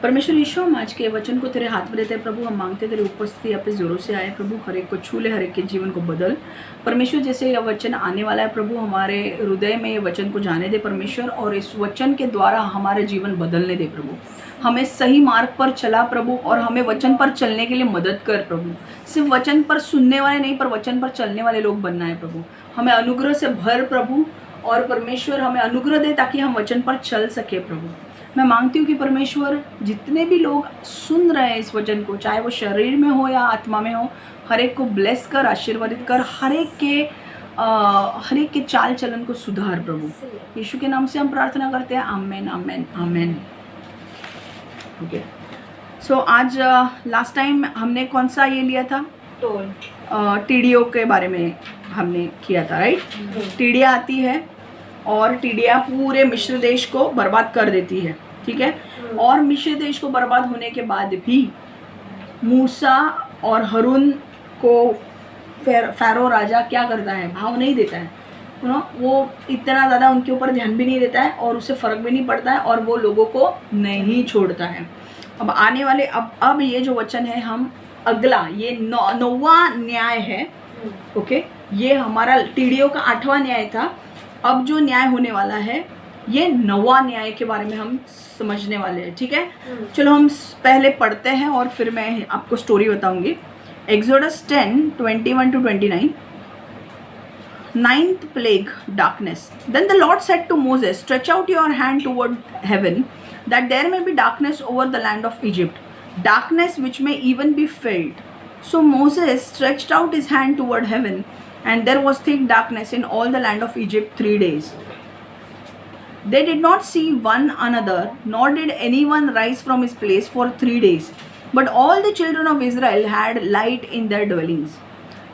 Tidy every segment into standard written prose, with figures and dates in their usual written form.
परमेश्वर यीशु, हम आज के वचन को तेरे हाथ में देते हैं प्रभु। हम मांगते तेरी उपस्थिति अपने जोरों से आए प्रभु, हर एक को छू ले, हर एक के जीवन को बदल परमेश्वर। जैसे यह वचन आने वाला है प्रभु, हमारे हृदय में ये वचन को जाने दे परमेश्वर, और इस वचन के द्वारा हमारे जीवन बदलने दे प्रभु। हमें सही मार्ग पर चला प्रभु, और हमें वचन पर चलने के लिए मदद कर प्रभु। सिर्फ वचन पर सुनने वाले नहीं, पर वचन पर चलने वाले लोग बनना है प्रभु। हमें अनुग्रह से भर प्रभु, और परमेश्वर हमें अनुग्रह दे ताकि हम वचन पर चल सके प्रभु। मैं मांगती हूँ कि परमेश्वर जितने भी लोग सुन रहे हैं इस वचन को, चाहे वो शरीर में हो या आत्मा में हो, हर एक को ब्लेस कर, आशीर्वादित कर, हर एक के चाल चलन को सुधार प्रभु। यीशु के नाम से हम प्रार्थना करते हैं, आमेन आमेन आमेन। ओके, सो आज लास्ट टाइम हमने कौन सा ये लिया था, टीडियो के बारे में हमने किया था, राइट। टीडिया आती है और टीडिया पूरे मिस्र देश को बर्बाद कर देती है, ठीक है। और मिस्र देश को बर्बाद होने के बाद भी मूसा और हारून को फ़ारो राजा क्या करता है, भाव नहीं देता है, वो इतना ज़्यादा उनके ऊपर ध्यान भी नहीं देता है, और उससे फ़र्क भी नहीं पड़ता है, और वो लोगों को नहीं छोड़ता है। अब आने वाले अब ये जो वचन है, हम अगला ये 9वां न्याय है, ओके। ये हमारा टीडियो का 8वां न्याय था। अब जो न्याय होने वाला है, ये 9वां न्याय के बारे में हम समझने वाले हैं, ठीक है। चलो हम पहले पढ़ते हैं और फिर मैं आपको स्टोरी बताऊंगी। Exodus 10:21-29। 9th plague, darkness. Then the Lord said to Moses, stretch out your hand toward heaven, that there may be darkness over the land of Egypt, darkness which may even be felt. So Moses stretched out his hand toward heaven, and there was thick darkness in all the land of Egypt 3 days. They did not see one another, nor did anyone rise from his place for 3 days. But all the children of Israel had light in their dwellings.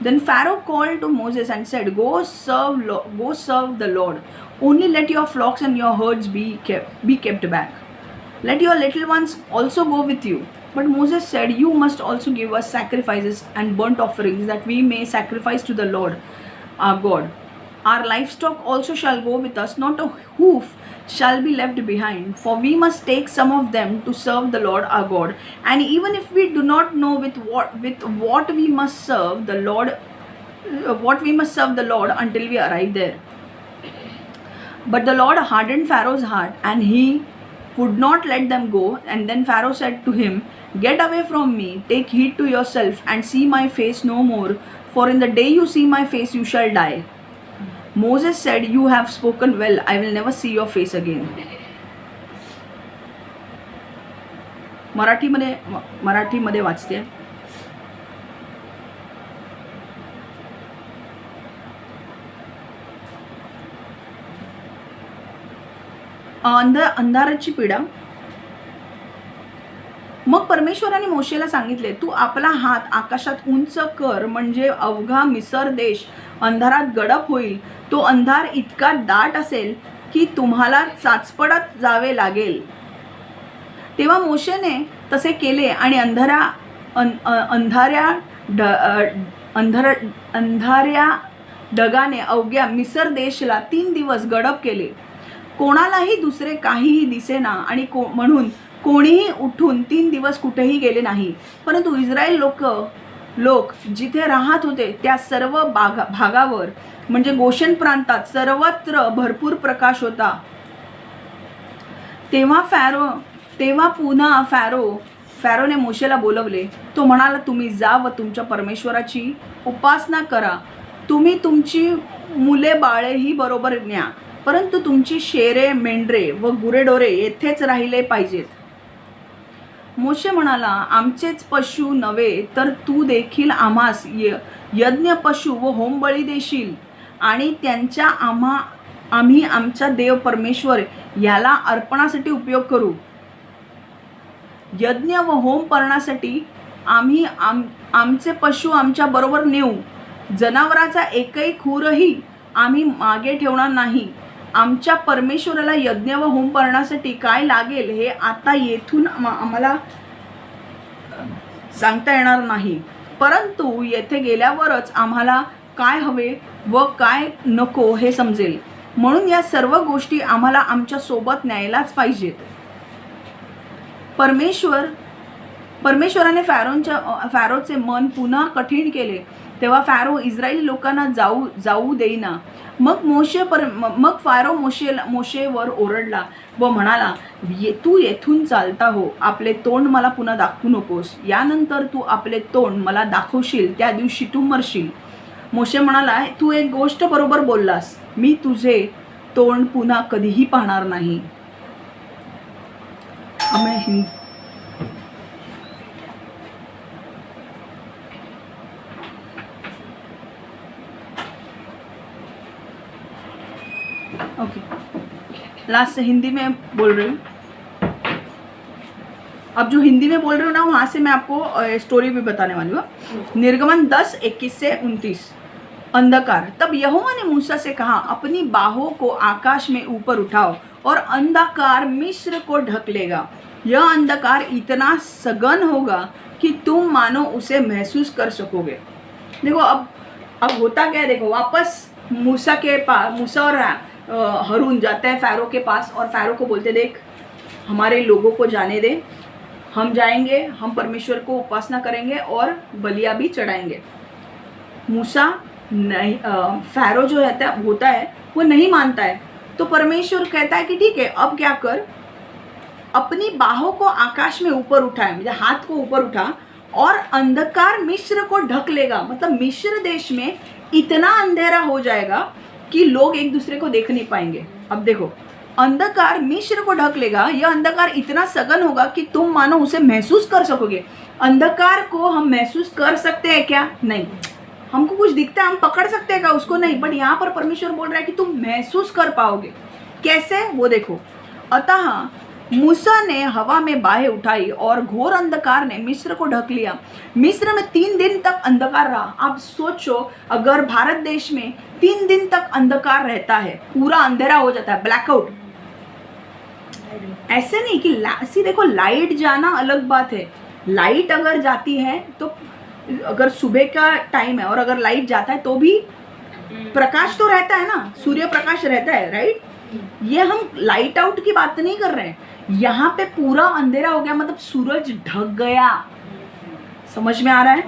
Then Pharaoh called to Moses and said, Go serve the Lord. Only let your flocks and your herds be kept back. Let your little ones also go with you. But Moses said, You must also give us sacrifices and burnt offerings, that we may sacrifice to the Lord our God. Our livestock also shall go with us, not a hoof shall be left behind, for we must take some of them to serve the Lord our God. And even if we do not know with what we must serve the Lord, until we arrive there. But the Lord hardened Pharaoh's heart, and he would not let them go. And then Pharaoh said to him, Get away from me, take heed to yourself, and see my face no more, for in the day you see my face you shall die. Moses said, You have spoken well, I will never see your face again. मराठीमध्ये वाचते. अंधाराची पीडा. मग परमेश्वराने मोशेला सांगितले, तू आपला हात आकाशात उंच कर, म्हणजे अवघा मिसर देश अंधारात गडप होईल. तो अंधार इतका दाट असेल की तुम्हाला चाचपडत जावे लागेल. तेव्हा मोशेने तसे केले, आणि अंधाऱ्या ढगाने अवघ्या मिसर देशला 3 दिवस गडप केले. कोणालाही दुसरे काहीही दिसेना, आणि म्हणून कोणीही उठून 3 दिवस कुठेही गेले नाही. परंतु इस्रायल लोक जिथे राहत होते त्या सर्व भागावर, म्हणजे गोशेन प्रांतात सर्वत्र भरपूर प्रकाश होता. तेव्हा पुन्हा फॅरोने मोशेला बोलवले. तो म्हणाला, तुम्ही जा व तुमच्या परमेश्वराची उपासना करा. तुम्ही तुमची मुले बाळेही बरोबर न्या, परंतु तुमची शेरे, मेंढरे व गुरेढोरे येथेच राहिले पाहिजेत. मोशे म्हणाला, आमचेच पशु नव्हे तर तू देखील आम्हास यज्ञ पशु व होमबळी देशील, आणि त्यांचा आम्ही आमचा देव परमेश्वर याला अर्पणासाठी उपयोग करू. यज्ञ व होम करण्यासाठी आम्ही आमचे पशु आमच्या बरोबर नेऊ. जनावराचा एकही खूरही आम्ही मागे ठेवणार नाही. आमच्या परमेश्वराला यज्ञ व होम करण्यासाठी काय लागेल हे आता येथून आम्हाला सांगता येणार नाही, परंतु येथे गेल्यावरच आम्हाला काय हवे व काय नको हे समजेल. म्हणून या सर्व गोष्टी आम्हाला आमच्या सोबत न्यायलाच पाहिजेत. परमेश्वराने फॅरोचे मन पुन्हा कठीण केले, तेव्हा फॅरो इस्रायली लोकांना जाऊ देईना. मग फॅरो मोशेवर ओरडला व म्हणाला, तू येथून चालता हो, आपले तोंड मला पुन्हा दाखवू नकोस. यानंतर तू आपले तोंड मला दाखवशील त्या दिवशी तू मरशील. मोशे म्हणाला, तू एक गोष्ट बरोबर बोललास, मी तुझे तोंड पुन्हा कधीही पाहणार नाही. ओके, लास्ट हिंदी में बोल रही हूँ. अब जो हिंदी में बोल रही हूँ ना, वहाँ से मैं आपको स्टोरी भी बताने वाली हूँ. निर्गमन 10:21 से 29. अंधकार. तब यहोवा ने मूसा से कहा, अपनी बाहों को आकाश में ऊपर उठाओ और अंधकार मिस्र को ढक लेगा. यह अंधकार इतना सघन होगा कि तुम मानो उसे महसूस कर सकोगे. देखो अब होता क्या है, देखो वापस मूसा और हारून जाते हैं फैरो के पास और फैरो को बोलते, देख हमारे लोगों को जाने दे, हम जाएंगे, हम परमेश्वर को उपासना करेंगे और बलिया भी चढ़ाएंगे. मूसा नहीं, फैरो जो होता है वो नहीं मानता है. तो परमेश्वर कहता है कि ठीक है, अब क्या कर, अपनी बाहों को आकाश में ऊपर उठाए, मतलब हाथ को ऊपर उठा और अंधकार मिस्र को ढक लेगा. मतलब मिस्र देश में इतना अंधेरा हो जाएगा कि लोग एक दूसरे को देख नहीं पाएंगे. अब देखो, अंधकार मिस्र को ढक लेगा. यह अंधकार इतना सघन होगा कि तुम मानो उसे महसूस कर सकोगे. अंधकार को हम महसूस कर सकते हैं क्या? नहीं. हमको कुछ दिखता है, हम पकड़ सकते हैं क्या उसको? नहीं. बट यहाँ पर परमेश्वर बोल रहा है कि तुम महसूस कर पाओगे. कैसे? वो देखो. अतः मूसा ने हवा में बाहें उठाई और घोर अंधकार ने मिस्र को ढक लिया. मिस्र में 3 दिन तक अंधकार रहा. आप सोचो, अगर भारत देश में 3 दिन तक अंधकार रहता है, पूरा अंधेरा हो जाता है, ब्लैकआउट. ऐसे नहीं कि देखो, लाइट जाना अलग बात है. लाइट अगर जाती है तो, अगर सुबह का टाइम है और अगर लाइट जाता है तो भी प्रकाश तो रहता है ना, सूर्य प्रकाश रहता है, राइट. ये हम लाइट आउट की बात नहीं कर रहे हैं. यहाँ पे पूरा अंधेरा हो गया, मतलब सूरज ढक गया. समझ में आ रहा है?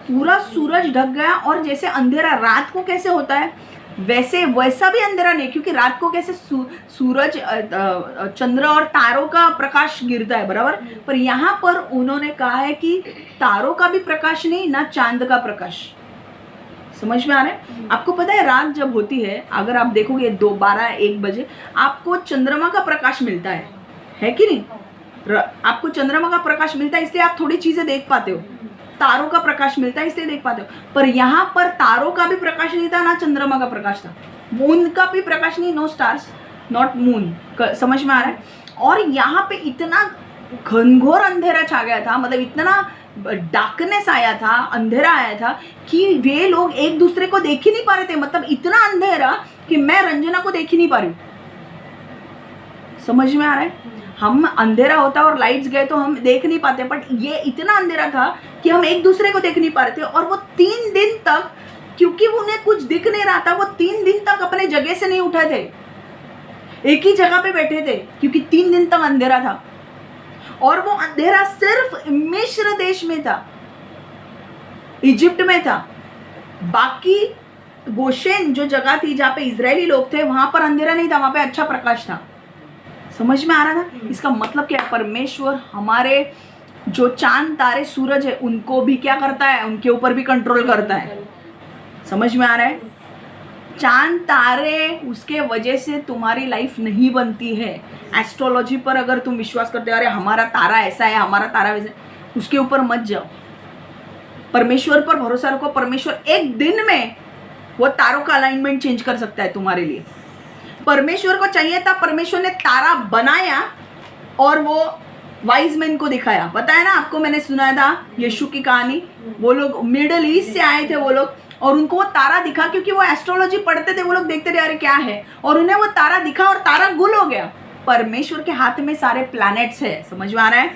पूरा सूरज ढक गया. और जैसे अंधेरा रात को कैसे होता है, वैसा भी अंधेरा नहीं, क्योंकि रात को कैसे सूरज, चंद्र और तारों का प्रकाश गिरता है, बराबर. पर यहाँ पर उन्होंने कहा है कि तारों का भी प्रकाश नहीं, ना चांद का प्रकाश. समझ में आ रहा है? आपको पता है, रात जब होती है, अगर आप देखोगे 12-1 बजे, आपको चंद्रमा का प्रकाश मिलता है कि नहीं? आपको चंद्रमा का प्रकाश मिलता है, इसलिए आप थोड़ी चीजें देख पाते हो. तारों का प्रकाश मिलता है, इसलिए देख पाते हो. पर यहाँ पर तारों का भी प्रकाश नहीं था, ना चंद्रमा का प्रकाश था. मून का भी प्रकाश नहीं, नो स्टार्स, नॉट मून. समझ में आ रहा है? और यहाँ पे इतना घनघोर अंधेरा छा गया था, मतलब इतना डार्कनेस आया था, अंधेरा आया था कि वे लोग एक दूसरे को देख ही नहीं पा रहे थे. मतलब इतना अंधेरा कि मैं रंजना को देख ही नहीं पा रही. समझ में आ रहा है? हम अंधेरा होता और लाइट्स गए तो हम देख नहीं पाते, बट ये इतना अंधेरा था कि हम एक दूसरे को देख नहीं पा रहे थे. और वो 3 दिन तक, क्योंकि उन्हें कुछ दिख नहीं रहा था, वो 3 दिन तक अपने जगह से नहीं उठे थे, एक ही जगह पे बैठे थे, क्योंकि 3 दिन तक अंधेरा था. और वो अंधेरा सिर्फ मिस्र देश में था, इजिप्ट में था. बाकी गोशेन जो जगह थी जहाँ पे इजरायली लोग थे, वहां पर अंधेरा नहीं था, वहां पे अच्छा प्रकाश था. समझ में आ रहा था? इसका मतलब क्या है? परमेश्वर हमारे जो चांद तारे सूरज है, उनको भी क्या करता है? उनके ऊपर भी कंट्रोल करता है. समझ में आ रहा है? चांद तारे, उसके वजह से तुम्हारी लाइफ नहीं बनती है. एस्ट्रोलॉजी पर अगर तुम विश्वास करते हो, अरे हमारा तारा ऐसा है, हमारा तारा वैसा है, उसके ऊपर मत जाओ. परमेश्वर पर भरोसा रखो. परमेश्वर एक दिन में वो तारों का अलाइनमेंट चेंज कर सकता है तुम्हारे लिए. परमेश्वर को चाहिए था, परमेश्वर ने तारा बनाया और वो वाइज मैन को दिखाया. बताया ना आपको, मैंने सुनाया था यीशु की कहानी. वो लोग मिडल ईस्ट से आए थे वो लोग, और उनको वो तारा दिखा, क्योंकि वो एस्ट्रोलॉजी पढ़ते थे. वो लोग देखते थे अरे क्या है, और उन्हें वो तारा दिखा और तारा गुल हो गया. परमेश्वर के हाथ में सारे प्लैनेट्स है. समझ में आ रहा है?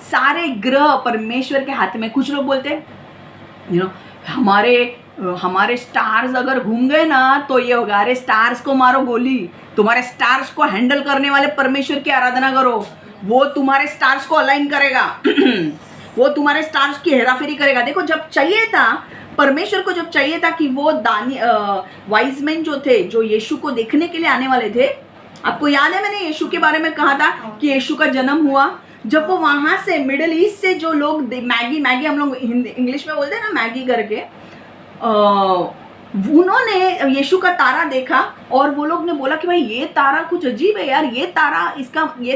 सारे ग्रह परमेश्वर के हाथ में. कुछ लोग बोलते हैं हमारे स्टार्स अगर घूम गए ना तो ये होगा. अरे स्टार्स को मारो गोली, तुम्हारे स्टार्स को हैंडल करने वाले परमेश्वर की आराधना करो. वो तुम्हारे स्टार्स को अलाइन करेगा वो तुम्हारे स्टार्स की हेराफेरी करेगा। देखो, जब चाहिए था परमेश्वर को, जब चाहिए था कि वो वाइज मैन जो थे, जो यीशु को देखने के लिए आने वाले थे, आपको याद है मैंने यीशु के बारे में कहा था कि यीशु का जन्म हुआ जब वो वहां से मिडिल ईस्ट से जो लोग मैगी हम लोग इंग्लिश में बोलते हैं ना मैगी करके, उन्होंने यीशु का तारा देखा और वो लोग ने बोला कि भाई ये तारा कुछ अजीब है यार, ये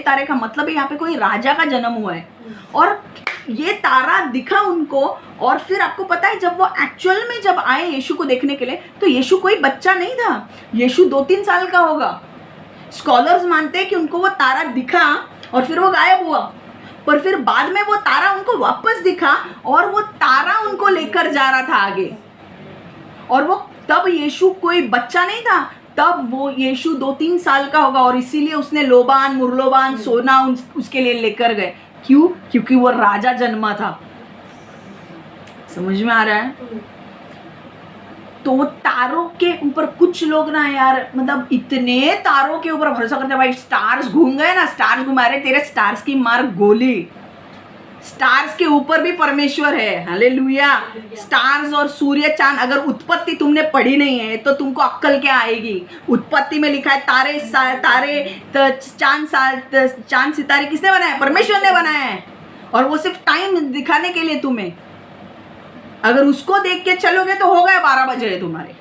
तारे का मतलब है यहाँ पे कोई राजा का जन्म हुआ है। और ये तारा दिखा उनको, और फिर आपको पता है जब वो एक्चुअल में जब आए यीशु को देखने के लिए, तो यीशु कोई बच्चा नहीं था, यीशु 2-3 साल का होगा। स्कॉलर्स मानते हैं कि उनको वो तारा दिखा और फिर वो गायब हुआ, पर फिर बाद में वो तारा उनको वापस दिखा और वो तारा उनको लेकर जा रहा था आगे। और वो तब यीशु कोई बच्चा नहीं था, तब वो यीशु 2-3 साल का होगा, और इसीलिए उसने लोबान मुरलोबान सोना उसके लिए लेकर गए। क्यों? क्योंकि वो राजा जन्मा था। समझ में आ रहा है? तो तारों के ऊपर कुछ लोग ना यार, मतलब इतने तारों के ऊपर भरोसा करते हैं, भाई स्टार्स घूम गए ना, स्टार्स घुमा रहे, तेरे स्टार्स की मार गोली। स्टार्स के ऊपर भी परमेश्वर है, हालेलुया। स्टार्स और सूर्य चांद, अगर उत्पत्ति तुमने पढ़ी नहीं है तो तुमको अक्कल क्या आएगी? उत्पत्ति में लिखा है तारे चांद सितारे किसने बनाए? परमेश्वर ने बनाया है, और वो सिर्फ टाइम दिखाने के लिए तुम्हें। अगर उसको देख के चलोगे तो हो गए 12 बजे तुम्हारे।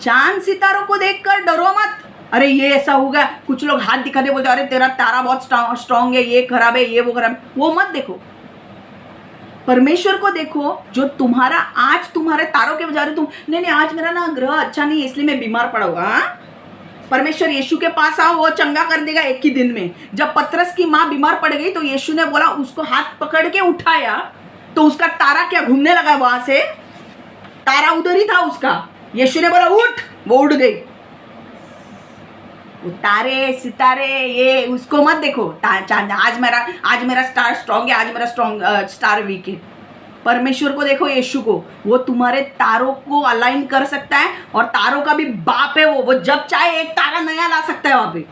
चांद सितारों को देखकर डरो मत, अरे ये ऐसा होगा। कुछ लोग हाथ दिखाते बोलते अरे तेरा तारा बहुत स्ट्रांग है, ये खराब है, ये वो खराब है। वो मत देखो, परमेश्वर को देखो जो तुम्हारा आज तुम्हारे तारों के बजाय तुम नहीं आज मेरा ना ग्रह अच्छा नहीं है इसलिए मैं बीमार पड़ा हुआ। परमेश्वर यीशु के पास आओ, वो चंगा कर देगा एक ही दिन में। जब पतरस की माँ बीमार पड़ गई तो यीशु ने बोला उसको हाथ पकड़ के उठाया, तो उसका तारा क्या घूमने लगा? वहां से तारा उधर ही था उसका। यीशु ने बोला उठ, वो उड़ गई। वो तारे सितारे ये उसको मत देखो। आज मेरा स्टार स्ट्रांग है, आज मेरा स्टार वीक है। परमेश्वर को देखो, यीशु को। वो तुम्हारे तारों को अलाइन कर सकता है, और तारों का भी बाप है वो जब चाहे एक तारा नया ला सकता है वहां पे।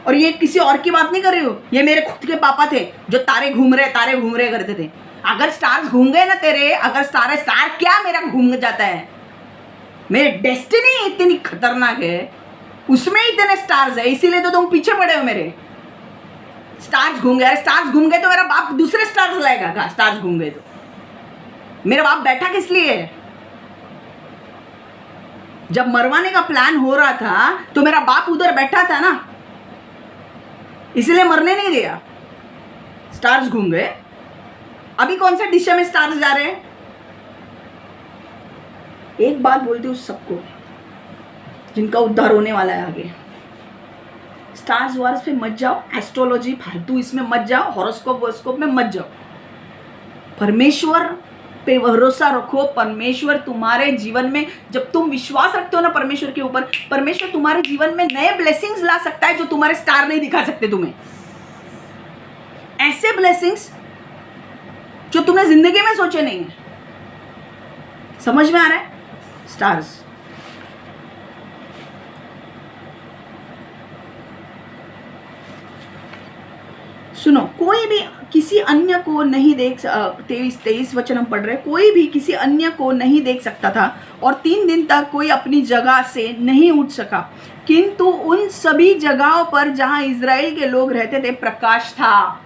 और ये किसी और की बात नहीं कर रही हूँ, ये मेरे खुद के पापा थे जो तारे घूम रहे करते थे। अगर स्टार्स घूम गए ना तेरे, अगर स्टार क्या मेरा घूम जाता है? मेरी डेस्टिनी इतनी खतरनाक है, उसमें इतने स्टार्स है, इसीलिए तो तुम पीछे पड़े हो मेरे। स्टार्स घूम गए, स्टार्स घूम गए तो मेरा बाप दूसरे स्टार्स लाएगा। स्टार्स घूम गए तो मेरा बाप बैठा किस लिए है? जब मरवाने का प्लान हो रहा था तो मेरा बाप उधर बैठा था ना, इसलिए मरने नहीं दिया। स्टार्स घूम गए। अभी कौन सा दिशा में स्टार्स जा रहे हैं? एक बात बोलती हूँ सबको जिनका उद्धार होने वाला है आगे, स्टार्स वार्स पे मत जाओ, एस्ट्रोलॉजी फालतू इसमें मत जाओ, हॉरोस्कोप में मत जाओ। परमेश्वर पे भरोसा रखो। परमेश्वर तुम्हारे जीवन में, जब तुम विश्वास रखते हो ना परमेश्वर के ऊपर, परमेश्वर तुम्हारे जीवन में नए ब्लेसिंग्स ला सकता है जो तुम्हारे स्टार नहीं दिखा सकते तुम्हें। ऐसे ब्लेसिंग्स जो तुमने जिंदगी में सोचे नहीं है। समझ में आ रहा है? स्टार्स सुनो, कोई भी किसी अन्य को नहीं देख 23 वचन हम पढ़ रहे, कोई भी किसी अन्य को नहीं देख सकता था और 3 दिन तक कोई अपनी जगह से नहीं उठ सका, किंतु उन सभी जगहों पर जहां इज़राइल के लोग रहते थे प्रकाश था।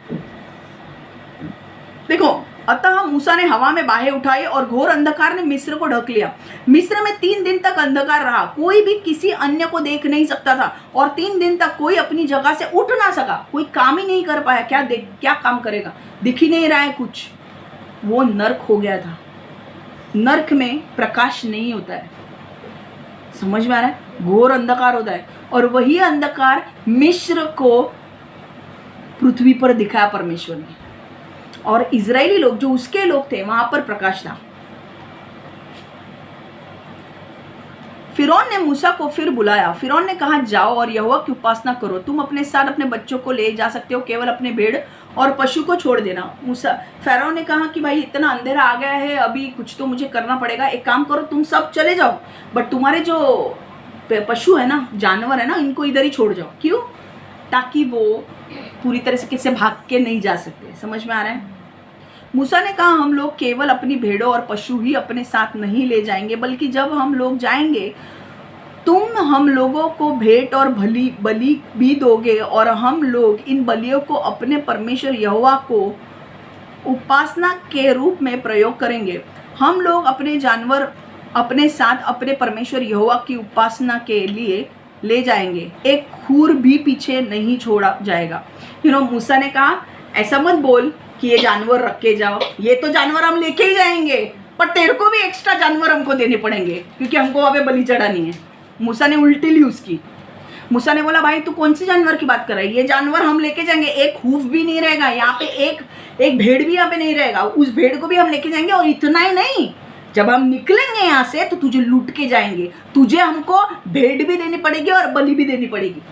देखो, अतः मूसा ने हवा में बाहें उठाई और घोर अंधकार ने मिस्र को ढक लिया। मिस्र में 3 दिन तक अंधकार रहा, कोई भी किसी अन्य को देख नहीं सकता था, और 3 दिन तक कोई अपनी जगह से उठ ना सका, कोई काम ही नहीं कर पाया। क्या काम करेगा? दिख ही नहीं रहा है कुछ। वो नर्क हो गया था। नर्क में प्रकाश नहीं होता है। समझ में आ रहा है? घोर अंधकार होता है, और वही अंधकार मिस्र को पृथ्वी पर दिखाया परमेश्वर ने, और इजरायली लोग जो उसके लोग थे वहां पर प्रकाश था। फिरौन ने मूसा को फिर बुलाया। फिरौन ने कहा, जाओ और यहोवा की उपासना करो। तुम अपने साथ अपने बच्चों को ले जा सकते हो, केवल अपने भेड़ और पशु को छोड़ देना। फिरौन ने कहा कि भाई इतना अंधेरा आ गया है, अभी कुछ तो मुझे करना पड़ेगा। एक काम करो, तुम सब चले जाओ, बट तुम्हारे जो पशु है ना, जानवर है ना, इनको इधर ही छोड़ जाओ। क्यों? ताकि वो पूरी तरह से किसी भाग के नहीं जा सकते। समझ में आ रहा है? मूसा ने कहा हम लोग केवल अपनी भेड़ों और पशु ही अपने साथ नहीं ले जाएंगे, बल्कि जब हम लोग जाएंगे तुम हम लोगों को भेंट और बलि भी दोगे, और हम लोग इन बलियों को अपने परमेश्वर यहोवा को उपासना के रूप में प्रयोग करेंगे। हम लोग अपने जानवर अपने साथ अपने परमेश्वर यहोवा की उपासना के लिए ले जाएंगे, एक खूर भी पीछे नहीं छोड़ा जाएगा। मूसा ने कहा ऐसा मत बोल कि ये जानवर रख के जाओ, ये तो जानवर हम लेके ही जाएंगे, पर तेरे को भी एक्स्ट्रा जानवर हमको देने पड़ेंगे क्योंकि हमको वहाँ पे बलि चढ़ानी है। मूसा ने उल्टी ली उसकी। मूसा ने बोला भाई तू कौन सी जानवर की बात कर रहा है? ये जानवर हम लेके जाएंगे, एक हूफ भी नहीं रहेगा यहाँ पे, एक भेड़ भी यहाँ पे नहीं रहेगा, उस भेड़ को भी हम लेके जाएंगे। और इतना ही नहीं, जब हम निकलेंगे यहाँ से तो तुझे लूट के जाएंगे, तुझे हमको भेड़ भी देनी पड़ेगी और बलि भी देनी पड़ेगी।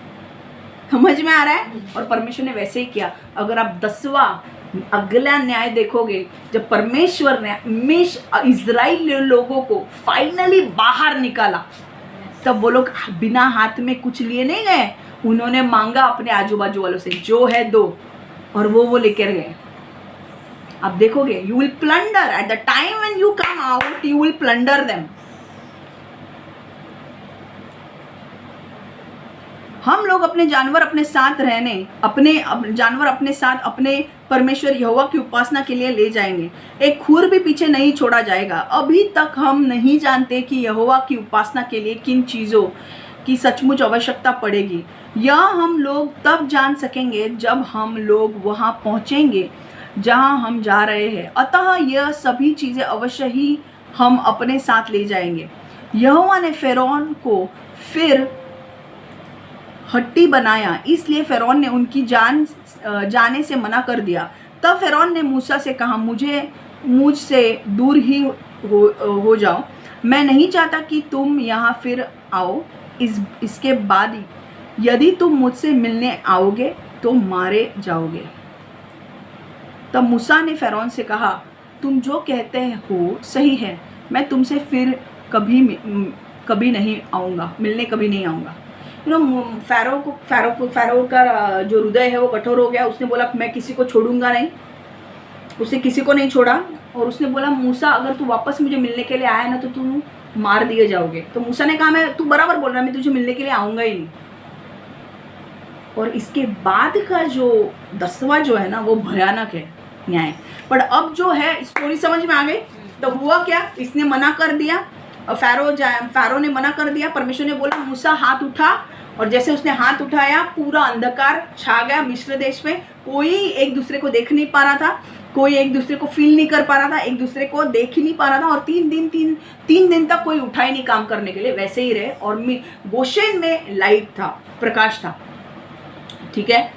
समझ में आ रहा है? और परमेश्वर ने वैसे ही किया। अगर आप 10वां अगला न्याय देखोगे, जब परमेश्वर ने इजराइल लोगों को फाइनली बाहर निकाला, तब वो लोग बिना हाथ में कुछ लिए नहीं गए, उन्होंने मांगा अपने आजू बाजू वालों से, जो है दो, और वो लेकर गए। आप देखोगे you will plunder at the time when you come out, you will plunder them. हम लोग अपने जानवर अपने साथ रहने, अपने जानवर अपने साथ अपने परमेश्वर यहोवा की उपासना के लिए ले जाएंगे, एक खूर भी पीछे नहीं छोड़ा जाएगा। अभी तक हम नहीं जानते कि यहोवा की उपासना के लिए किन चीज़ों की सचमुच आवश्यकता पड़ेगी। यह हम लोग तब जान सकेंगे जब हम लोग वहाँ पहुँचेंगे जहाँ हम जा रहे हैं। अतः यह सभी चीज़ें अवश्य ही हम अपने साथ ले जाएंगे। यहोवा ने फ़िरौन को फिर हट्टी बनाया, इसलिए फ़िरौन ने उनकी जाने से मना कर दिया। तब फ़िरौन ने मूसा से कहा मुझसे दूर ही हो जाओ, मैं नहीं चाहता कि तुम यहाँ फिर आओ। इसके बाद यदि तुम मुझसे मिलने आओगे तो मारे जाओगे। तब मूसा ने फ़िरौन से कहा तुम जो कहते हो सही है, मैं तुमसे फिर कभी नहीं आऊँगा, मिलने कभी नहीं आऊँगा। फ़ैरो का जो हृदय है वो कठोर हो गया। उसने बोला मैं किसी को छोड़ूंगा नहीं, उसने किसी को नहीं छोड़ा। और उसने बोला मूसा अगर तू वापस मुझे मिलने के लिए आया ना तो तू मार दिए जाओगे। तो मूसा ने कहा तू बराबर बोल रहा है, मैं तुझे मिलने के लिए आऊँगा ही नहीं। और इसके बाद का जो 10वां जो है ना वो भयानक है न्याय। पर अब जो है स्टोरी समझ में आ गई। तो हुआ क्या, इसने मना कर दिया, फ़ैरो ने मना कर दिया। परमेश्वर ने बोला मूसा हाथ उठा, और जैसे उसने हाथ उठाया पूरा अंधकार छा गया मिस्र देश में। कोई एक दूसरे को देख नहीं पा रहा था, कोई एक दूसरे को फील नहीं कर पा रहा था, एक दूसरे को देख ही नहीं पा रहा था। और 3 दिन तक कोई उठा ही नहीं काम करने के लिए, वैसे ही रहे। और गोशेन में लाइट था, प्रकाश था। ठीक है,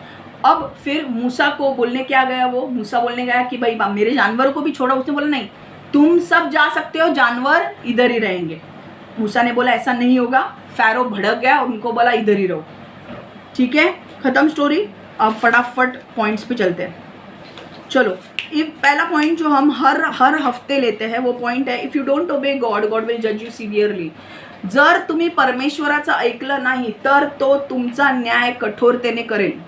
अब फिर मूसा को बोलने क्या गया, मूसा बोलने गया कि भाई मेरे जानवरों को भी छोड़ो। उसने बोला नहीं, तुम सब जा सकते हो, जानवर इधर ही रहेंगे। मूसा ने बोला ऐसा नहीं होगा। फ़ैरो भड़क गया, उनको बोला इधर ही रहो। ठीक है, खत्म स्टोरी। अब फटाफट पॉइंट्स पे चलते हैं। चलो, ये पहला पॉइंट जो हम हर हफ्ते लेते हैं वो पॉइंट है इफ यू डोंट ओबे गॉड, गॉड विल जज यू सिव्हिअरली। जर तुम्ही परमेश्वराचं ऐकलं नाही तर तो तुमचा न्याय कठोरतेने करेल।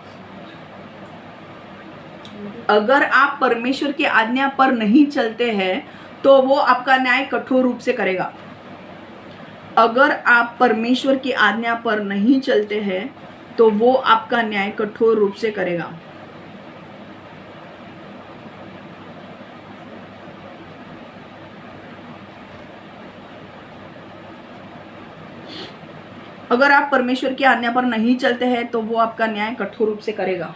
अगर आप परमेश्वर की आज्ञा पर नहीं चलते हैं तो वो आपका न्याय कठोर रूप से करेगा। अगर आप परमेश्वर की आज्ञा पर नहीं चलते हैं तो वो आपका न्याय कठोर रूप से करेगा। अगर आप परमेश्वर की आज्ञा पर नहीं चलते हैं तो वो आपका न्याय कठोर रूप से करेगा।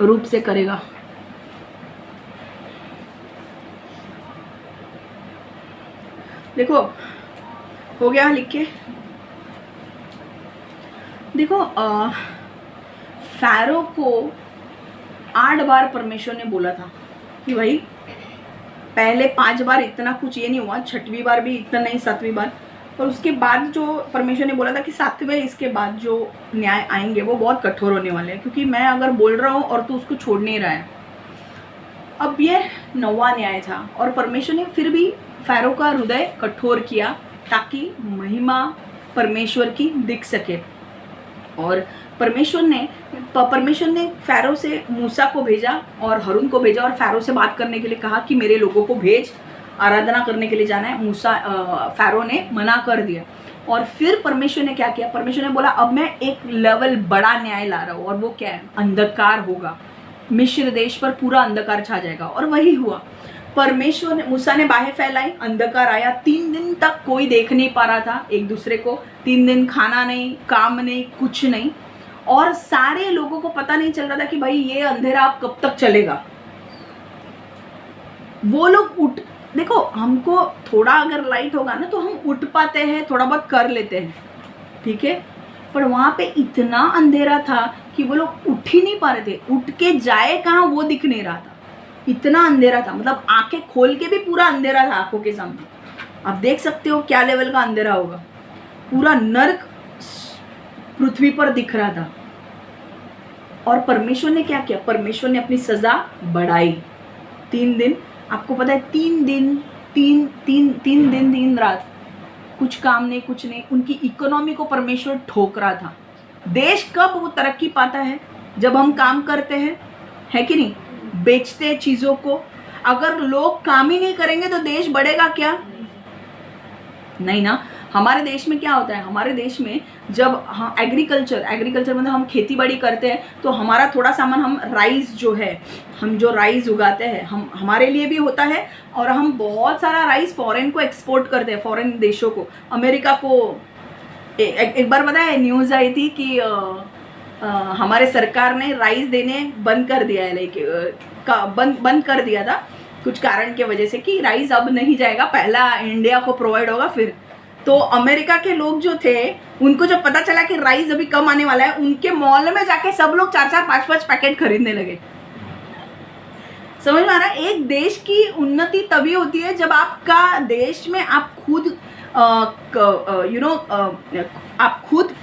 रूप से करेगा। देखो हो गया लिख के। देखो फ़ैरो को 8 बार परमेश्वर ने बोला था कि भाई पहले 5 बार इतना कुछ ये नहीं हुआ, 6वीं बार भी इतना नहीं, 7वीं बार और उसके बाद जो परमेश्वर ने बोला था कि 7वें इसके बाद जो न्याय आएंगे वो बहुत कठोर होने वाले हैं, क्योंकि मैं अगर बोल रहा हूँ और तू उसको छोड़ नहीं रहा है। अब ये 9वां न्याय था और परमेश्वर ने फिर भी फ़ारो का हृदय कठोर किया ताकि महिमा परमेश्वर की दिख सके। और परमेश्वर ने फ़ारो से मूसा को भेजा और हारून को भेजा और फ़ारो से बात करने के लिए कहा कि मेरे लोगों को भेज, आराधना करने के लिए जाना है। फ़ारो ने मना कर दिया। और फिर परमेश्वर ने क्या किया, परमेश्वर ने बोला अब मैं एक लेवल बड़ा न्याय ला रहा हूँ, और वो क्या है, अंधकार होगा, मिस्र देश पर पूरा अंधकार छा जाएगा। और वही हुआ। परमेश्वर ने, मूसा ने बाहें फैलाई, अंधकार आया, 3 दिन तक कोई देख नहीं पा रहा था एक दूसरे को, 3 दिन खाना नहीं, काम नहीं, कुछ नहीं, और सारे लोगों को पता नहीं चल रहा था कि भाई ये अंधेरा अब कब तक चलेगा। वो लोग देखो, हमको थोड़ा अगर लाइट होगा ना तो हम उठ पाते हैं, थोड़ा बहुत कर लेते हैं, ठीक है, पर वहां पे इतना अंधेरा था कि वो लोग उठ ही नहीं पा रहे थे, उठ के जाए कहाँ वो दिख नहीं रहा था, इतना अंधेरा था। मतलब आंखें खोल के भी पूरा अंधेरा था आंखों के सामने। आप देख सकते हो क्या लेवल का अंधेरा होगा, पूरा नर्क पृथ्वी पर दिख रहा था। और परमेश्वर ने क्या किया, परमेश्वर ने अपनी सजा बढ़ाई। 3 दिन, आपको पता है 3 दिन 3 रात, कुछ काम नहीं, कुछ नहीं, उनकी इकोनॉमी को परमेश्वर ठोक रहा था। देश कब वो तरक्की पाता है, जब हम काम करते हैं, है कि नहीं, बेचते हैं चीज़ों को। अगर लोग काम ही नहीं करेंगे तो देश बढ़ेगा क्या? नहीं ना। हमारे देश में क्या होता है, हमारे देश में जब हम एग्रीकल्चर मतलब हम खेती बाड़ी करते हैं तो हमारा थोड़ा सामान, हम राइस जो है, हम जो राइस उगाते हैं, हम हमारे लिए भी होता है, और हम बहुत सारा राइस फॉरेन को एक्सपोर्ट करते हैं, फॉरेन देशों को, अमेरिका को। एक बार पता है न्यूज़ आई थी कि हमारे सरकार ने राइस देने बंद कर दिया है, बंद कर दिया था कुछ कारण के वजह से, कि राइस अब नहीं जाएगा, पहला इंडिया को प्रोवाइड होगा फिर। तो अमेरिका के लोग जो थे, उनको जब पता चला कि राइस अभी कम आने वाला है, उनके मॉल में जाके सब लोग 4-4, 5-5 पैकेट खरीदने लगे। समझ में आ रहा है? एक देश की उन्नति तभी होती है जब आपका देश में आप खुद आप खुद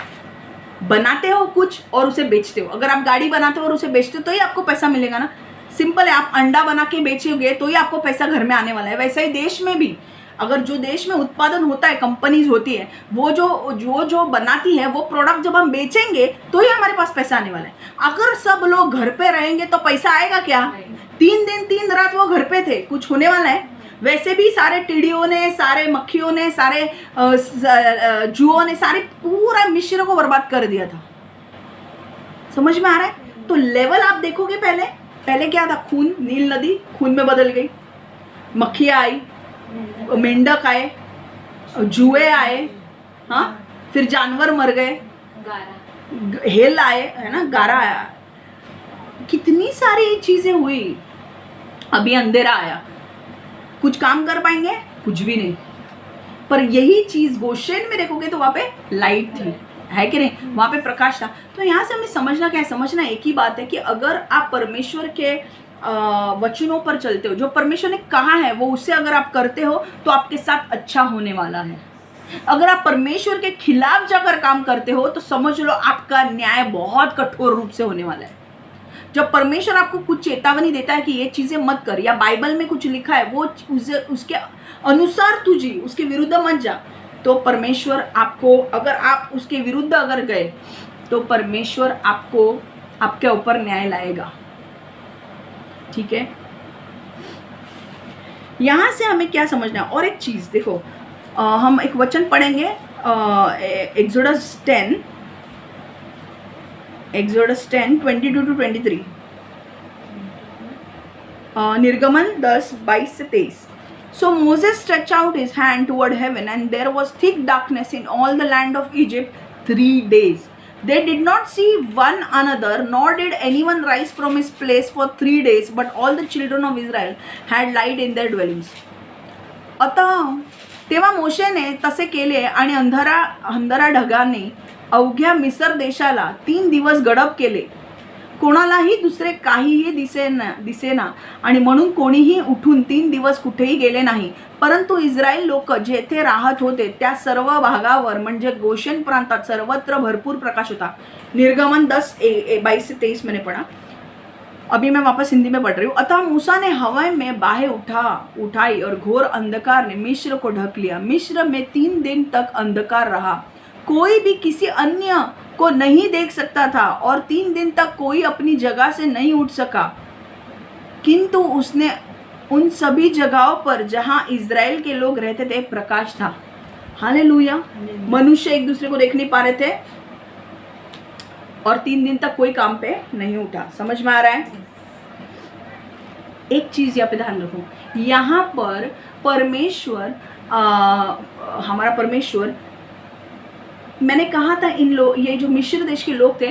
बनाते हो कुछ और उसे बेचते हो। अगर आप गाड़ी बनाते हो और उसे बेचते हो तो ही आपको पैसा मिलेगा ना। सिंपल है, आप अंडा बना के बेचोगे तो ही आपको पैसा घर में आने वाला है। वैसा ही देश में भी, अगर जो देश में उत्पादन होता है, कंपनीज होती है, वो जो बनाती है वो प्रोडक्ट जब हम बेचेंगे तो ही हमारे पास पैसा आने वाला है। अगर सब लोग घर पे रहेंगे तो पैसा आएगा क्या? 3 दिन 3 रात वो घर पे थे, कुछ होने वाला है? वैसे भी सारे टिड्डियों ने, सारे मक्खियों ने, सारे जुओं ने, सारे पूरा मिश्र को बर्बाद कर दिया था। समझ में आ रहा है? तो लेवल आप देखोगे, पहले क्या था, खून, नील नदी खून में बदल गई, मक्खियाँ आई, मेंढक आए, जुए आए, हाँ, फिर जानवर मर गए, हेल आए, है ना, गारा आया, कितनी सारी चीजें हुई। अभी अंधेरा आया, कुछ काम कर पाएंगे? कुछ भी नहीं। पर यही चीज गोशेन में देखोगे तो वहां पे लाइट थी, है कि नहीं, वहां पे प्रकाश था। तो यहाँ से हमें समझना क्या है, समझना एक ही बात है कि अगर आप परमेश्वर के वचनों पर चलते हो, जो परमेश्वर ने कहा है वो उससे अगर आप करते हो तो आपके साथ अच्छा होने वाला है। अगर आप परमेश्वर के खिलाफ जाकर काम करते हो तो समझ लो आपका न्याय बहुत कठोर रूप से होने वाला है। जब परमेश्वर आपको कुछ चेतावनी देता है कि ये चीजें मत कर, या बाइबल में कुछ लिखा है वो उसके अनुसार तू जी, उसके विरुद्ध मत जा, तो परमेश्वर आपको, अगर आप उसके विरुद्ध अगर गए तो परमेश्वर आपको, आपके ऊपर न्याय लाएगा। ठीक है, यहां से हमें क्या समझना है। और एक चीज देखो, हम एक वचन पढ़ेंगे, एक्सोडस 10 22-23, निर्गमन 10:22-23। So Moses stretched out his hand toward heaven, and there was thick darkness in all the land of Egypt 3 days. They did not see one another, nor did anyone rise from his place for 3 days, but all the children of Israel had light in their dwellings. अतः तेव्हा मोशेने तसे केले, आणि अंधारा ढगाने अवघ्या मिसर देशाला 3 दिवस गडप केले. कोणालाही दुसरे काहीही दिसेना आणि म्हणून कोणीही उठून 3 दिवस कुठेही गेले नाही. परंतु इस्रायल लोक जेथे राहत होते त्या सर्व भागावर म्हणजे गोशेन प्रांतात सर्वत्र भरपूर प्रकाश होता. निर्गमन 10:22-23 मैंने पढ़ा. अभी मैं वापस हिंदी में पढ़ रही हूँ. अतः मूसा ने हवा में बाहें उठाई और घोर अंधकार ने मिस्र को ढक लिया. मिस्र में 3 दिन तक अंधकार रहा. कोई भी किसी अन्य को नहीं देख सकता था और 3 दिन तक कोई अपनी जगह से नहीं उठ सका. किंतु उसने उन सभी जगहों पर जहां इज़राइल के लोग रहते थे प्रकाश था. हालेलुया. मनुष्य एक दूसरे को देख नहीं पा रहे थे और 3 दिन तक कोई काम पे नहीं उठा. समझ में आ रहा है? एक चीज यहाँ पे ध्यान रखो, यहाँ पर परमेश्वर हमारा परमेश्वर, मैंने कहा था ये जो मिस्र देश के लोग थे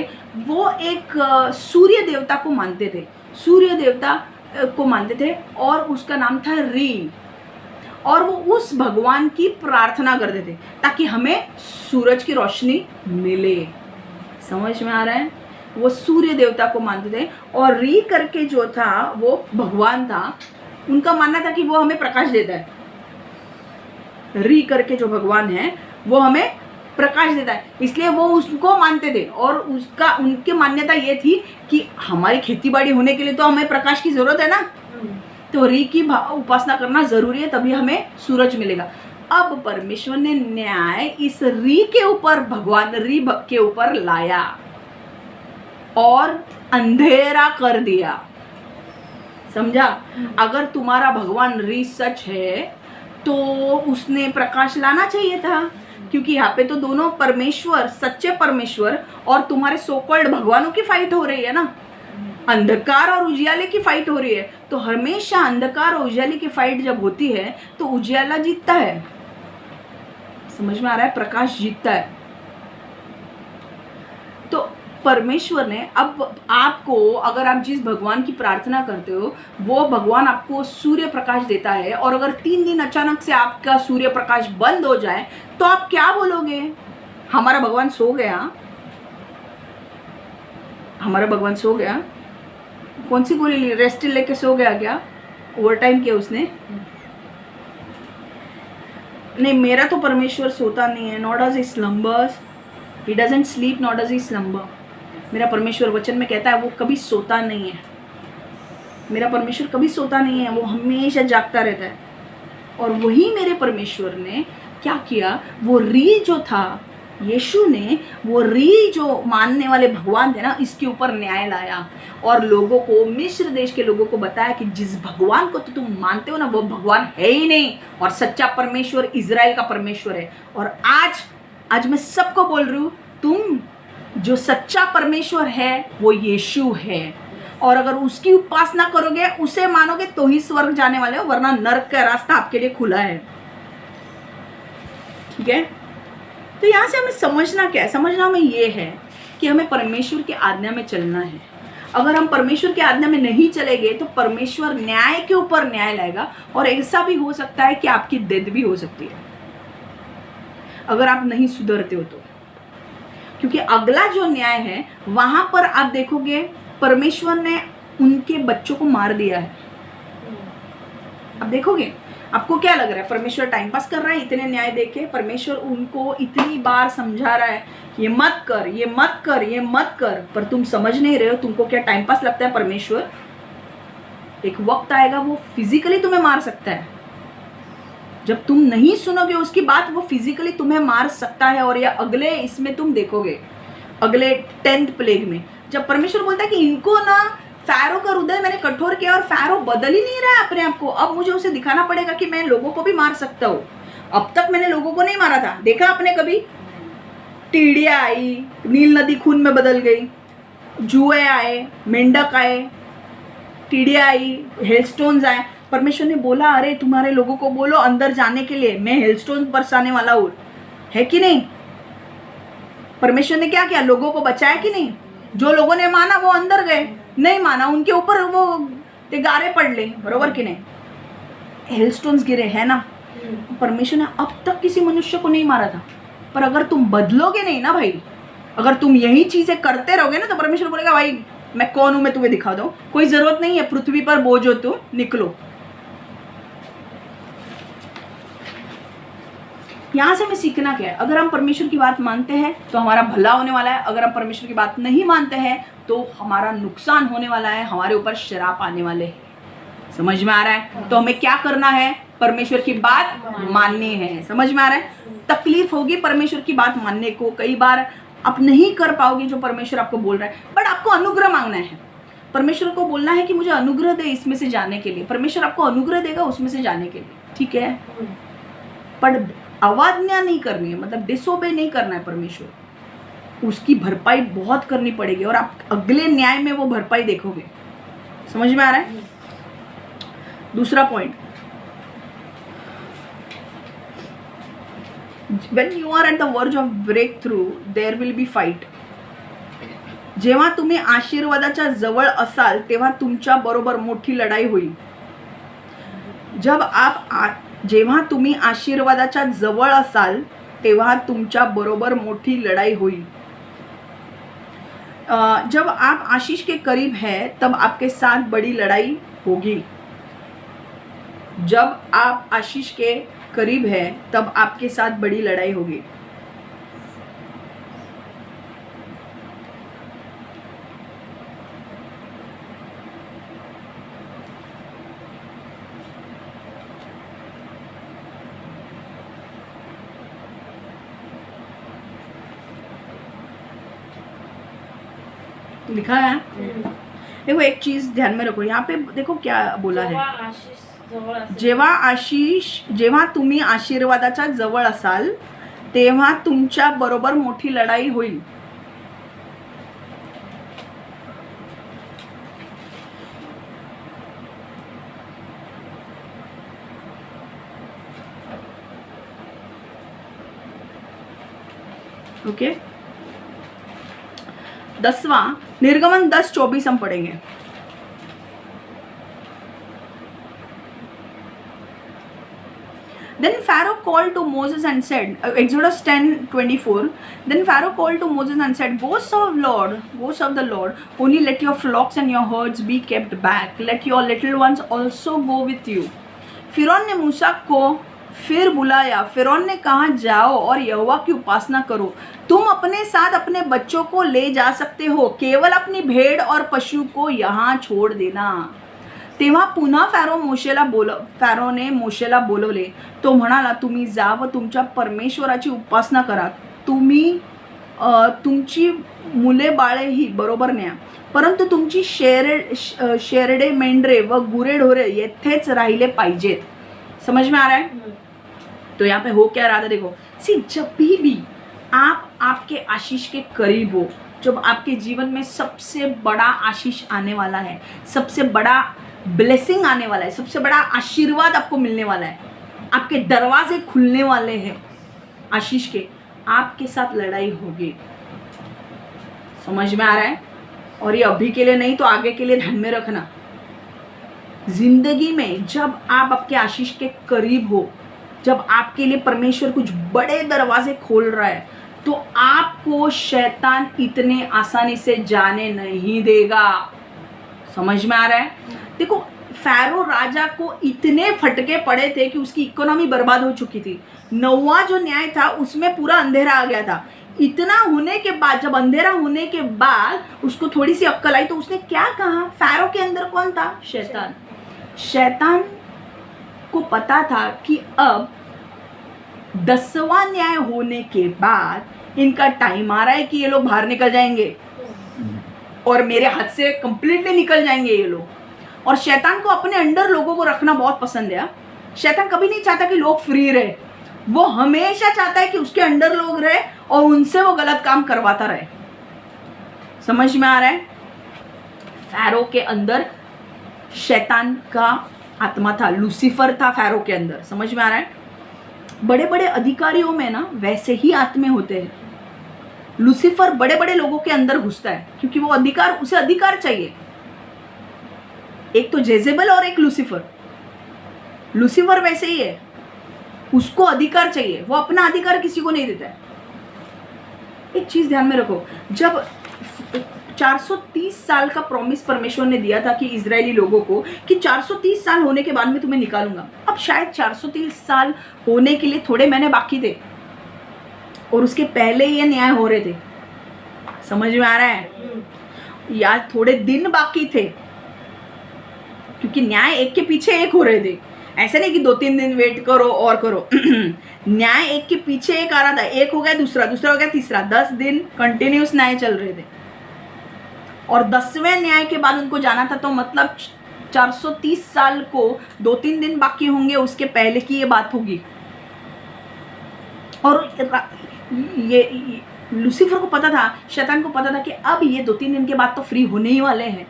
वो एक सूर्य देवता को मानते थे. सूर्य देवता को मानते थे और उसका नाम था री. और वो उस भगवान की प्रार्थना करते थे ताकि हमें सूरज की रोशनी मिले. समझ में आ रहा है? वो सूर्य देवता को मानते थे और री करके जो था वो भगवान था. उनका मानना था कि वो हमें प्रकाश देता है. री करके जो भगवान है वो हमें प्रकाश देता है, इसलिए वो उसको मानते थे. और उनकी मान्यता ये थी कि हमारी खेती बाड़ी होने के लिए तो हमें प्रकाश की जरूरत है ना, तो री की उपासना करना जरूरी है, तभी हमें सूरज मिलेगा. अब परमेश्वर ने न्याय इस री के ऊपर, भगवान री के ऊपर लाया और अंधेरा कर दिया. समझा? अगर तुम्हारा भगवान री सच है तो उसने प्रकाश लाना चाहिए था, क्योंकि यहाँ पे तो दोनों परमेश्वर, सच्चे परमेश्वर और तुम्हारे सोकॉल्ड भगवानों की फाइट हो रही है ना. अंधकार और उजियाले की फाइट हो रही है. तो हमेशा अंधकार और उजियाले की फाइट जब होती है तो उजियाला जीतता है. समझ में आ रहा है? प्रकाश जीतता है. तो परमेश्वर ने अब आपको, अगर आप जिस भगवान की प्रार्थना करते हो वो भगवान आपको सूर्य प्रकाश देता है, और अगर 3 दिन अचानक से आपका सूर्य प्रकाश बंद हो जाए तो आप क्या बोलोगे? हमारा भगवान सो गया. हमारा भगवान सो गया. कौन सी गोली ली? रेस्ट लेके सो गया क्या? ओवर टाइम किया उसने? नहीं, मेरा तो परमेश्वर सोता नहीं है. Not does he slumbers. He doesn't sleep not does he slumber. मेरा परमेश्वर वचन में कहता है वो कभी सोता नहीं है. मेरा परमेश्वर कभी सोता नहीं है, वो हमेशा जागता रहता है. और वही मेरे परमेश्वर ने क्या किया, वो री जो था, यीशु ने वो री जो मानने वाले भगवान थे ना, इसके ऊपर न्याय लाया और लोगों को, मिस्र देश के लोगों को बताया कि जिस भगवान को तो तुम मानते हो ना वो भगवान है ही नहीं, और सच्चा परमेश्वर इज़राइल का परमेश्वर है. और आज मैं सबको बोल रही हूँ, तुम जो सच्चा परमेश्वर है वो यीशु है, और अगर उसकी उपासना करोगे, उसे मानोगे तो ही स्वर्ग जाने वाले हो, वरना नरक का रास्ता आपके लिए खुला है. ठीक है? तो यहाँ से हमें समझना क्या है? समझना हमें ये है कि हमें परमेश्वर की आज्ञा में चलना है. अगर हम परमेश्वर की आज्ञा में नहीं चलेंगे तो परमेश्वर न्याय के ऊपर न्याय लाएगा, और ऐसा भी हो सकता है कि आपकी डेथ भी हो सकती है अगर आप नहीं सुधरते हो तो. क्योंकि अगला जो न्याय है वहां पर आप देखोगे परमेश्वर ने उनके बच्चों को मार दिया है. आप देखोगे, आपको क्या लग रहा है? परमेश्वर टाइम पास कर रहा है इतने न्याय देके? परमेश्वर उनको इतनी बार समझा रहा है ये मत कर, ये मत कर, ये मत कर, पर तुम समझ नहीं रहे हो. तुमको क्या टाइम पास लगता है? परमेश्वर एक वक्त आएगा वो फिजिकली तुम्हें मार सकता है. जब तुम नहीं सुनोगे उसकी बात, वो फिजिकली तुम्हें मार सकता है. और या अगले इसमें तुम देखोगे, अगले 10th प्लेग में जब परमेश्वर बोलता है कि इनको ना, फैरो का हृदय मैंने कठोर किया और फैरो बदल ही नहीं रहा है अपने आप को, अब मुझे उसे दिखाना पड़ेगा कि मैं लोगों को भी मार सकता हूँ. अब तक मैंने लोगों को नहीं मारा था. देखा आपने कभी? टीडियाँ आई, नील नदी खून में बदल गई, जुए आए, मेंढक आए, टीडियाँ आई, हेलस्टोन्स आए. परमेश्वर ने बोला अरे तुम्हारे लोगों को बोलो अंदर जाने के लिए, मैं हेलस्टोन बरसाने वाला हूँ. है कि नहीं? परमेश्वर ने क्या किया? लोगों को बचाया कि नहीं? जो लोगों ने माना वो अंदर गए, नहीं माना उनके ऊपर वो गारे पड़ ले. बरोबर कि नहीं? हेलस्टोन्स गिरे है ना. परमेश्वर ने अब तक किसी मनुष्य को नहीं मारा था. पर अगर तुम बदलोगे नहीं ना भाई, अगर तुम यही चीजें करते रहोगे ना, तो परमेश्वर बोलेगा भाई मैं कौन हूं, मैं तुम्हें दिखा दूं, कोई जरूरत नहीं है, पृथ्वी पर बोझ हो तो निकलो। यहां से हमें सीखना क्या है, अगर हम परमेश्वर की बात मानते हैं तो हमारा भला होने वाला है, अगर हम परमेश्वर की बात नहीं मानते हैं तो हमारा नुकसान होने वाला है, हमारे ऊपर श्राप आने वाले हैं। समझ में आ रहा है? तो हमें क्या करना है, परमेश्वर की बात माननी है। समझ में आ रहा है? तकलीफ होगी परमेश्वर की बात मानने को, कई बार आप नहीं कर पाओगे जो परमेश्वर आपको बोल रहा है, बट आपको अनुग्रह मांगना है। परमेश्वर को बोलना है कि मुझे अनुग्रह दे इसमें से जाने के लिए, परमेश्वर आपको अनुग्रह देगा उसमें से जाने के लिए, ठीक है। पर अवज्ञा नहीं करनी है, मतलब डिसोबे नहीं करना है परमेश्वर, उसकी भरपाई बहुत करनी पड़ेगी और आप अगले न्याय में वो भरपाई देखोगे। समझ में आ रहा है? दूसरा point, when you are at the verge of breakthrough there will be fight. जेव्हा तुम्ही आशीर्वादाच्या जवळ असाल तेव्हा तुमच्या बरोबर मोठी लढाई होईल। जेव्हा तुम्ही आशीर्वादाच्या जवळ असाल तेव्हा तुमच्या बरोबर मोठी लड़ाई होईल। जब आप आशीष के करीब हैं तब आपके साथ बड़ी लड़ाई होगी। जब आप आशीष के करीब हैं तब आपके साथ बड़ी लड़ाई होगी। लिखा है। देखो एक चीज ध्यान में रखो, यहाँ पे देखो क्या बोला है, जेव्हा तुम्ही आशीर्वादाच्या जवळ असाल तेव्हा तुमच्या बरोबर मोठी लढाई होईल। ओके, 10वां निर्गमन 10:24 हम पढ़ेंगे। Then Pharaoh called to Moses and said, Exodus 10:24. Then Pharaoh called to Moses and said, Go serve the Lord. Only let your flocks and your herds be kept back. Let your little ones also go with you. फिरौन ने मूसा को फिर बुलाया। फिरौन ने कहा, जाओ और यहोवा की उपासना करो। तुम अपने साथ अपने बच्चों को ले जा सकते हो, केवल अपनी भेड़ और पशु को यहाँ छोड़ देना। तेव्हा पुन्हा फॅरोने मोशेला बोलवले। तो म्हणाला, तुम्ही जा व तुमच्या परमेश्वराची उपासना करा। तुम्ही तुमची मुले बाळेही बरोबर न्या, परंतु तुमची शेरडे मेंढरे व गुरेढोरे येथेच राहिले पाहिजेत। समझ में आ रहा है? तो यहाँ पे हो क्या रहा था, देखो जब भी आप आपके आशीष के करीब हो, जब आपके जीवन में सबसे बड़ा आशीष आने वाला है, सबसे बड़ा ब्लेसिंग आने वाला है, सबसे बड़ा आशीर्वाद आपको मिलने वाला है, आपके दरवाजे खुलने वाले हैं आशीष के, आपके साथ लड़ाई होगी। समझ में आ रहा है? और ये अभी के लिए नहीं तो आगे के लिए ध्यान में रखना। जिंदगी में जब आप आपके आशीष के करीब हो, जब आपके लिए परमेश्वर कुछ बड़े दरवाजे खोल रहा है, तो आपको शैतान इतने आसानी से जाने नहीं देगा। समझ में आ रहा है? देखो फैरो राजा को इतने फटके पड़े थे कि उसकी इकोनॉमी बर्बाद हो चुकी थी। 9वां जो न्याय था उसमें पूरा अंधेरा आ गया था। इतना होने के बाद, जब अंधेरा होने के बाद उसको थोड़ी सी अक्कल आई तो उसने क्या कहा, फैरो के अंदर कौन था? शैतान। शैतान को पता था कि अब 10वां न्याय होने के बाद इनका टाइम आ रहा है कि ये लोग बाहर निकल जाएंगे और मेरे हाथ से कंप्लीटली निकल जाएंगे ये लोग। और शैतान को अपने अंडर लोगों को रखना बहुत पसंद है। शैतान कभी नहीं चाहता कि लोग फ्री रहे, वो हमेशा चाहता है कि उसके अंडर लोग रहे और उनसे वो गलत काम करवाता रहे। समझ में आ रहा है? फैरो के अंदर शैतान का आत्मा था, लूसीफर था फैरो के अंदर। समझ में आ रहा है? बड़े बड़े अधिकारियों में ना वैसे ही आत्मे होते हैं। लूसीफर बड़े बड़े लोगों के अंदर घुसता है क्योंकि वो अधिकार, उसे अधिकार चाहिए। एक तो जेजेबल और एक लूसीफर। लूसीफर वैसे ही है, उसको अधिकार चाहिए, वो अपना अधिकार किसी को नहीं देता है। एक चीज ध्यान में रखो, जब 430 साल का प्रॉमिस परमेश्वर ने दिया था कि इजरायली लोगों को कि 430 साल होने के बाद मैं तुम्हें निकालूंगा। अब शायद 430 साल होने के लिए थोड़े महीने बाकी थे और उसके पहले ये न्याय हो रहे थे। समझ में आ रहा है? या थोड़े दिन बाकी थे, क्योंकि न्याय एक के पीछे एक हो रहे थे। ऐसे नहीं कि 2-3 दिन वेट करो और करो न्याय एक के पीछे एक आ रहा था। एक हो गया, दूसरा हो गया, तीसरा। 10 दिन कंटिन्यूस न्याय चल रहे थे और 10वें न्याय के बाद उनको जाना था। तो मतलब 430 साल को 2-3 दिन बाकी होंगे, उसके पहले की ये बात होगी। और ये लूसीफर को पता था, शैतान को पता था कि अब ये 2-3 दिन के बाद तो फ्री होने ही वाले हैं,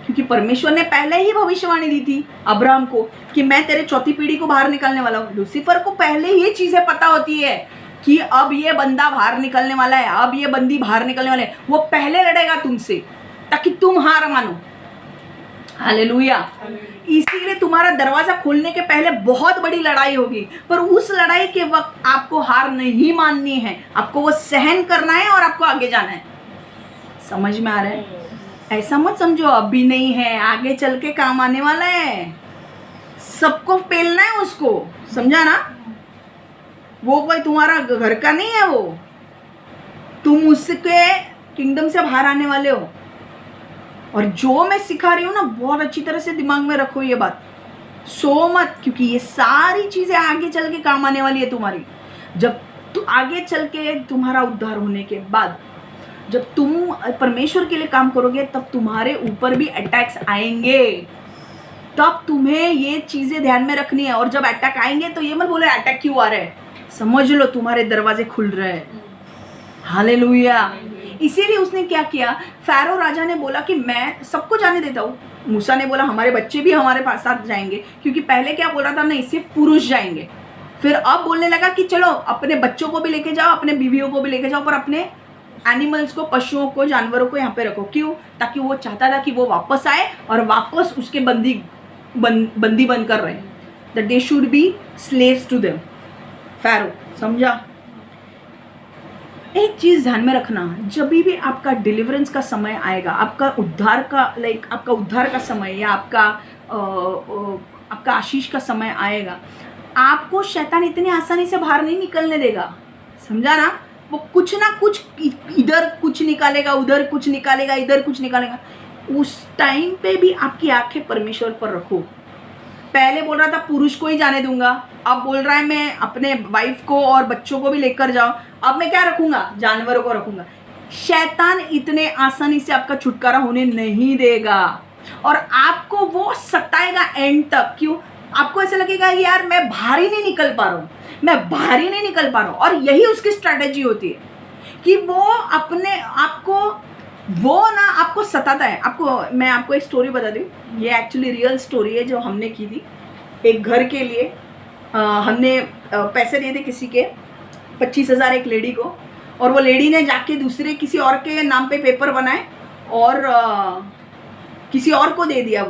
क्योंकि परमेश्वर ने पहले ही भविष्यवाणी दी थी अब्राहम को कि मैं तेरे चौथी पीढ़ी को बाहर निकालने वाला हूँ। लूसीफर को पहले ये चीजें पता होती है कि अब ये बंदा बाहर निकलने वाला है, अब ये बंदी बाहर निकलने वाले है। वो पहले लड़ेगा तुमसे ताकि तुम हार मानो। हालेलुया। इसीलिए तुम्हारा दरवाजा खोलने के पहले बहुत बड़ी लड़ाई होगी, पर उस लड़ाई के वक्त आपको हार नहीं माननी है, आपको वो सहन करना है और आपको आगे जाना है। समझ में आ रहा है? ऐसा मत समझो अभी नहीं है, आगे चल के काम आने वाला है। सबको पेलना है उसको, समझा ना? वो कोई तुम्हारा घर का नहीं है, वो तुम उसके किंगडम से बाहर आने वाले हो। और जो मैं सिखा रही हूँ ना, बहुत अच्छी तरह से दिमाग में रखो ये बात, सो मत, क्योंकि ये सारी चीजें आगे चल के काम आने वाली है तुम्हारी। जब आगे चल के तुम्हारा उद्धार होने के बाद जब तुम परमेश्वर के लिए काम करोगे, तब तुम्हारे ऊपर भी अटैक्स आएंगे। तब तुम्हें ये चीजें ध्यान में रखनी है। और जब अटैक आएंगे तो ये मत बोले अटैक क्यों आ रहे हैं, समझ लो तुम्हारे दरवाजे खुल रहे हैं। हालेलुया। इसीलिए उसने क्या किया, फ़ारो राजा ने बोला कि मैं सबको जाने देता हूँ। मूसा ने बोला हमारे बच्चे भी हमारे पास साथ जाएंगे, क्योंकि पहले क्या बोल रहा था, नहीं सिर्फ पुरुष जाएंगे। फिर अब बोलने लगा कि चलो अपने बच्चों को भी लेके जाओ, अपने बीवियों को भी लेके जाओ, पर अपने एनिमल्स को, पशुओं को, जानवरों को यहाँ पे रखो। क्यों? ताकि वो चाहता था कि वो वापस आए और वापस उसके बंदी बनकर रहे, that they should be slaves to them. Pharaoh समझा? एक चीज़ ध्यान में रखना, जब भी आपका डिलीवरेंस का समय आएगा, आपका उद्धार का आपका उद्धार का समय या आपका आशीष का समय आएगा, आपको शैतान इतनी आसानी से बाहर नहीं निकलने देगा। समझा ना? वो कुछ ना कुछ, इधर कुछ निकालेगा, उधर कुछ निकालेगा, इधर कुछ निकालेगा। उस टाइम पे भी आपकी आंखें परमेश्वर पर रखो। पहले बोल रहा था पुरुष को ही जाने दूंगा, अब बोल रहा है मैं अपने वाइफ को और बच्चों को भी लेकर जाओ। अब मैं क्या रखूंगा? जानवरों को रखूंगा। शैतान इतने आसानी से आपका छुटकारा होने नहीं देगा और आपको वो सताएगा एंड तक। क्यों? आपको ऐसा लगेगा यार मैं बाहर ही नहीं निकल पा रहा हूँ, मैं बाहर ही नहीं निकल पा रहा हूँ। और यही उसकी स्ट्रैटेजी होती है कि वो अपने आपको, वो ना आपको सताता है। मैं आपको एक स्टोरी बता दूँ, ये एक्चुअली रियल स्टोरी है जो हमने की थी। एक घर के लिए हमने पैसे दिए थे किसी के 25,000 एक लेडी को, और वो लेडी ने जाके दूसरे किसी और के नाम पे पेपर बनाए और किसी और को दे दिया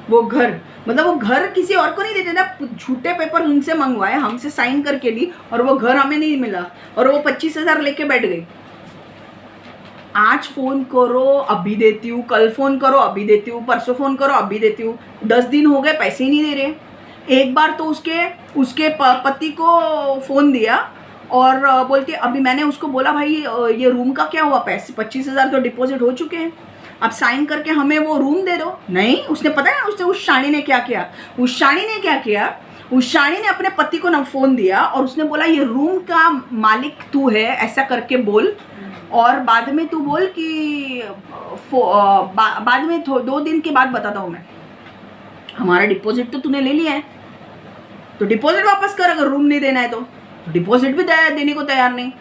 वो घर। मतलब वो घर किसी और को नहीं देते ना, झूठे पेपर उनसे मंगवाए, हमसे साइन करके ली, और वो घर हमें नहीं मिला और वो 25,000 लेके बैठ गई। आज फ़ोन करो अभी देती हूँ, कल फ़ोन करो अभी देती हूँ, परसों फ़ोन करो अभी देती हूँ। 10 दिन हो गए, पैसे ही नहीं दे रहे। एक बार तो उसके पति को फ़ोन दिया और बोलती अभी, मैंने उसको बोला भाई ये रूम का क्या हुआ, पैसे 25,000 तो डिपॉजिट हो चुके हैं, आप साइन करके हमें वो रूम दे दो। नहीं, उसने पता है उस शाणी ने क्या किया, उस शाणी ने अपने पति को ना फ़ोन दिया और उसने बोला ये रूम का मालिक तू है, ऐसा करके बोल, और बाद में तू बोल कि बाद में 2 दिन के बाद बताता हूँ मैं। हमारा डिपॉजिट तो तूने ले लिया है, तो डिपॉजिट वापस कर। अगर रूम नहीं देना है तो डिपॉजिट भी देने को तैयार नहीं।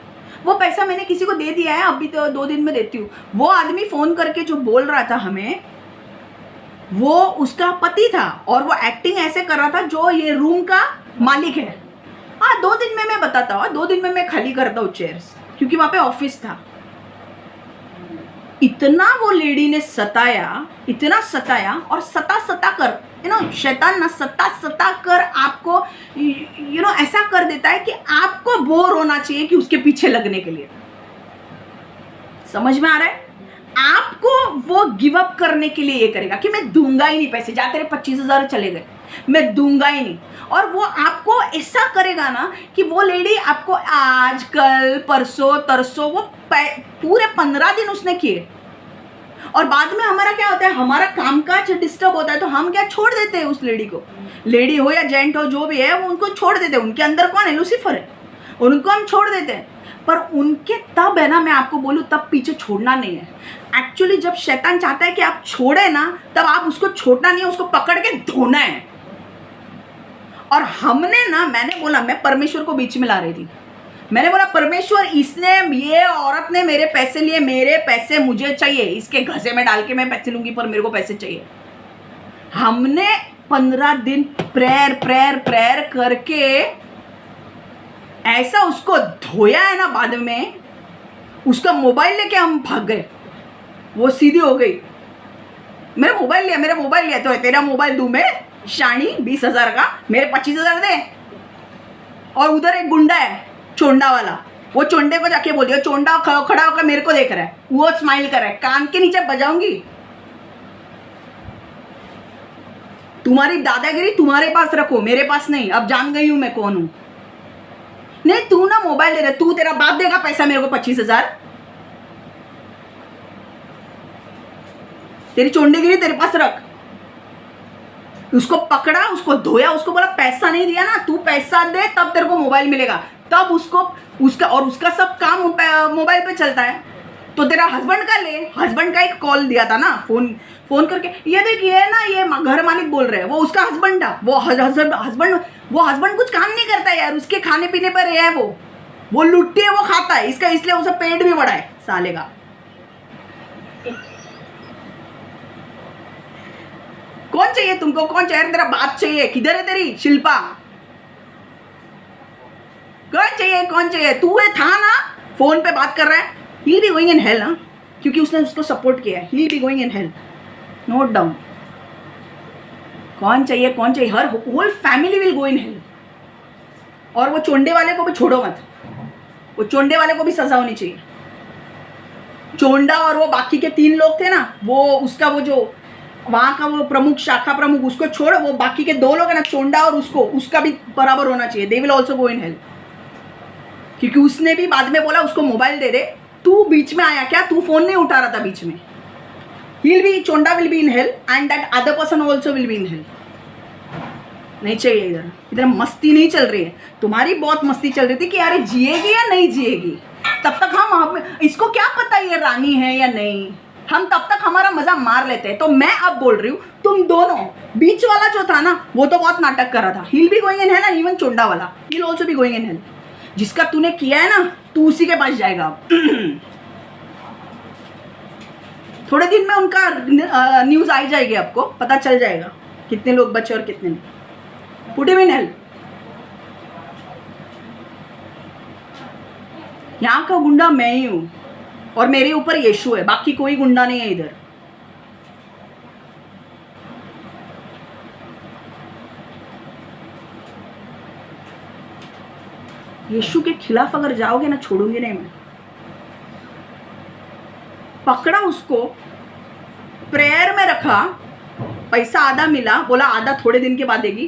वो पैसा मैंने किसी को दे दिया है, अभी तो 2 दिन में देती हूँ। वो आदमी फ़ोन करके जो बोल रहा था हमें, वो उसका पति था और वो एक्टिंग ऐसे कर रहा था जो ये रूम का मालिक है। हाँ, 2 दिन में मैं बताता हूँ, 2 दिन में मैं खाली करता हूँ चेयर्स, क्योंकि वहाँ पे ऑफिस था। इतना वो लेडी ने सताया, इतना सताया, और सता कर शैतान ना सता कर आपको ऐसा कर देता है कि आपको बोर होना चाहिए कि उसके पीछे लगने के लिए। समझ में आ रहा है? आपको वो गिव अप करने के लिए ये करेगा कि मैं दूंगा ही नहीं पैसे, जा तेरे 25,000 चले गए, मैं दूंगा ही नहीं। और वो आपको ऐसा करेगा ना कि वो लेडी आपको आज कल परसों तरसों वो पूरे 15 दिन उसने किए, और बाद में हमारा क्या होता है, हमारा कामकाज डिस्टर्ब होता है तो हम क्या छोड़ देते हैं उस लेडी को, लेडी हो या जेंट हो जो भी है वो उनको छोड़ देते हैं। उनके अंदर कौन है, लूसीफर है, और उनको हम छोड़ देते हैं। पर उनके तब है ना, मैं आपको बोलूँ तब पीछे छोड़ना नहीं है। एक्चुअली जब शैतान चाहता है कि आप छोड़े ना, तब आप उसको छोड़ना नहीं है, उसको पकड़ के धोना है। और हमने ना, मैंने बोला, मैं परमेश्वर को बीच में ला रही थी, मैंने बोला परमेश्वर इसने, ये औरत ने मेरे पैसे लिए, मेरे पैसे मुझे चाहिए, इसके घसे में डाल के मैं पैसे लूंगी पर मेरे को पैसे चाहिए। हमने 15 दिन प्रेयर करके ऐसा उसको धोया है ना, बाद में उसका मोबाइल लेके हम भाग गए, वो सीधी हो गई। मेरा मोबाइल लिया तो तेरा मोबाइल दूं मैं शानी 20,000 का, मेरे 25,000 दे। और उधर एक गुंडा है चोंडा वाला, वो चोंडे को जाके बोल दिया, चोंडा खड़ा होकर मेरे को देख रहा है, वो स्माइल कर रहा है, कान के नीचे बजाऊंगी। तुम्हारी दादागिरी तुम्हारे पास रखो, मेरे पास नहीं, अब जान गई हूं मैं कौन हूं। नहीं तू ना मोबाइल दे रहा, तू, तेरा बाप देगा पैसा मेरे को 25,000, तेरी चोंडेगिरी तेरे पास रख। उसको पकड़ा, उसको धोया, उसको बोला पैसा नहीं दिया ना, तू पैसा दे तब तेरे को मोबाइल मिलेगा, तब उसको उसका सब काम मोबाइल पे चलता है। तो तेरा हस्बैंड का ले, हस्बैंड का एक कॉल दिया था ना, फोन करके, ये देखिए ना, ये घर मालिक बोल रहे हैं, वो उसका हस्बैंड था, वो हस्बैंड कुछ काम नहीं करता यार, उसके खाने पीने पर है, वो लुट्टी है, वो खाता है, इसका इसलिए उसका पेट भी बड़ा है साले का। कौन चाहिए तुमको, कौन चाहिए, तेरा बाप चाहिए, किधर है तेरी शिल्पा, कौन चाहिए, तू है था ना, फोन पे बात कर रहा है। He be going in hell, हाँ, क्योंकि उसने उसको सपोर्ट किया है, he be going in hell, note down. कौन चाहिए, her whole family will go in hell. और वो चोंडे वाले को भी छोड़ो मत, वो चोंडे वाले को भी सजा होनी चाहिए। चोंडा और वो बाकी के 3 लोग थे ना, वो उसका वो जो वहाँ का वो प्रमुख, शाखा प्रमुख, उसको छोड़, वो बाकी के 2 लोग है ना, चोंडा और उसका भी बराबर होना चाहिए, they will also go in hello. क्योंकि उसने भी बाद में बोला उसको मोबाइल दे दे, तू बीच में आया क्या, तू फोन नहीं उठा रहा था बीच में। Chonda will be in hell and that other person also will be in hell. नहीं चाहिए इधर मस्ती नहीं चल रही है, तुम्हारी बहुत मस्ती चल रही थी कि यार जिएगी या नहीं जिएगी। तब तक हम, इसको क्या पता ये रानी है या नहीं, हम तब तक हमारा मजा मार लेते हैं। तो मैं अब बोल रही हूँ, तुम दोनों, बीच वाला जो था ना, वो तो बहुत नाटक कर रहा था, he will be going in hell, and even Chonda वाला he will also be going in hell. जिसका तूने किया है ना, तू उसी के पास जाएगा। थोड़े दिन में उनका न्यूज आई जाएगी, आपको पता चल जाएगा कितने लोग बचे और कितने नहीं। Put him in hell. यहाँ का गुंडा मैं ही हूं और मेरे ऊपर यीशु है, बाकी कोई गुंडा नहीं है इधर। यीशु के खिलाफ अगर जाओगे ना, छोड़ूंगी नहीं मैं। पकड़ा उसको, प्रेयर में रखा, पैसा आधा मिला, बोला आधा थोड़े दिन के बाद देगी,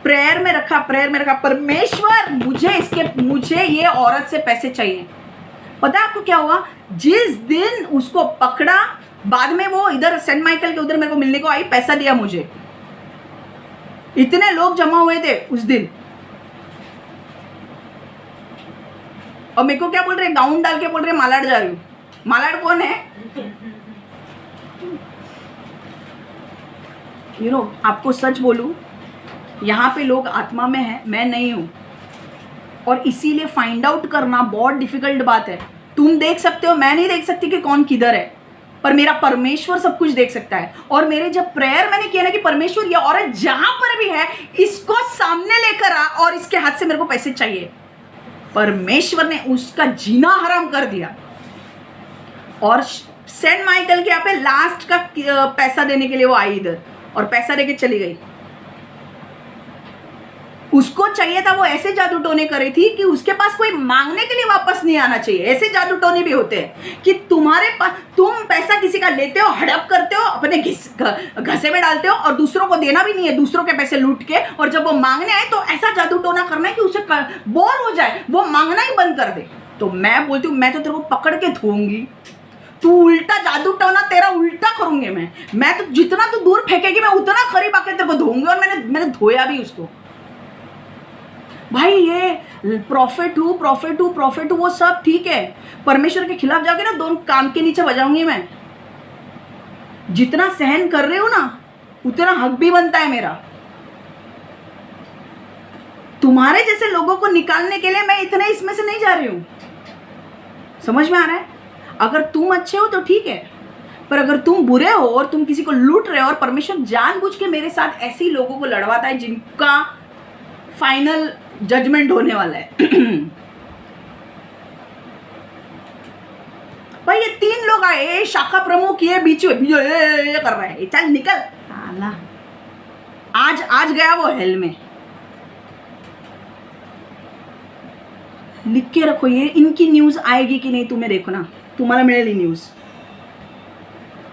प्रेयर में रखा, परमेश्वर मुझे ये औरत से पैसे चाहिए। पता है आपको क्या हुआ, जिस दिन उसको पकड़ा, बाद में वो इधर सेंट माइकल के उधर मेरे को मिलने को आई, पैसा दिया मुझे। इतने लोग जमा हुए थे उस दिन, और मेरे को क्या बोल रहे, गाउन डाल के बोल रहे मालाड जा रही हूँ। मालाड कौन है? आपको सच बोलूं, यहाँ पे लोग आत्मा में हैं, मैं नहीं हूँ, और इसीलिए फाइंड आउट करना बहुत डिफिकल्ट बात है। तुम देख सकते हो, मैं नहीं देख सकती कि कौन किधर है, पर मेरा परमेश्वर सब कुछ देख सकता है। और मेरे जब प्रेयर मैंने किया ना कि परमेश्वर ये औरत जहां पर भी है, इसको सामने लेकर आ और इसके हाथ से मेरे को पैसे चाहिए, परमेश्वर ने उसका जीना हराम कर दिया। और सेंट माइकल के यहाँ पे लास्ट का पैसा देने के लिए वो आई इधर, और पैसा लेके चली गई। उसको चाहिए था, वो ऐसे जादू टोने करे थी कि उसके पास कोई मांगने के लिए वापस नहीं आना चाहिए। ऐसे जादू टोने भी होते हैं कि तुम्हारे पास, तुम पैसा किसी का लेते हो, हड़प करते हो, अपने घसे में डालते हो और दूसरों को देना भी नहीं है, दूसरों के पैसे लूट के, और जब वो मांगने आए तो ऐसा जादू टोना करना है कि उसे बोर हो जाए, वो मांगना ही बंद कर दे। तो मैं बोलती हूँ, मैं तो तेरे को पकड़ के धोऊंगी, तू उल्टा जादू टोना तेरा उल्टा करूंगी मैं तो जितना तू दूर फेंकेगी मैं उतना करीब आके तेरे को धोऊंगी। और मैंने धोया भी उसको। भाई ये प्रॉफिट हूँ वो सब ठीक है, परमेश्वर के खिलाफ जाके ना दोनों कान के नीचे बजाऊंगी मैं। जितना सहन कर रही हूं ना उतना हक भी बनता है मेरा। तुम्हारे जैसे लोगों को निकालने के लिए मैं इतने इसमें से नहीं जा रही हूं। समझ में आ रहा है? अगर तुम अच्छे हो तो ठीक है, पर अगर तुम बुरे हो और तुम किसी को लूट रहे हो, और परमेश्वर जानबूझ के मेरे साथ ऐसे ही लोगों को लड़वाता है जिनका फाइनल जजमेंट होने वाला है। भाई ये 3 लोग आए, शाखा प्रमुख, ये बीच में ये कर रहा है, चल निकल आला। आज गया वो हेल में। लिख के रखो, ये इनकी न्यूज आएगी कि नहीं तुम्हें देखो ना, तुम्हारा मिलेगी न्यूज।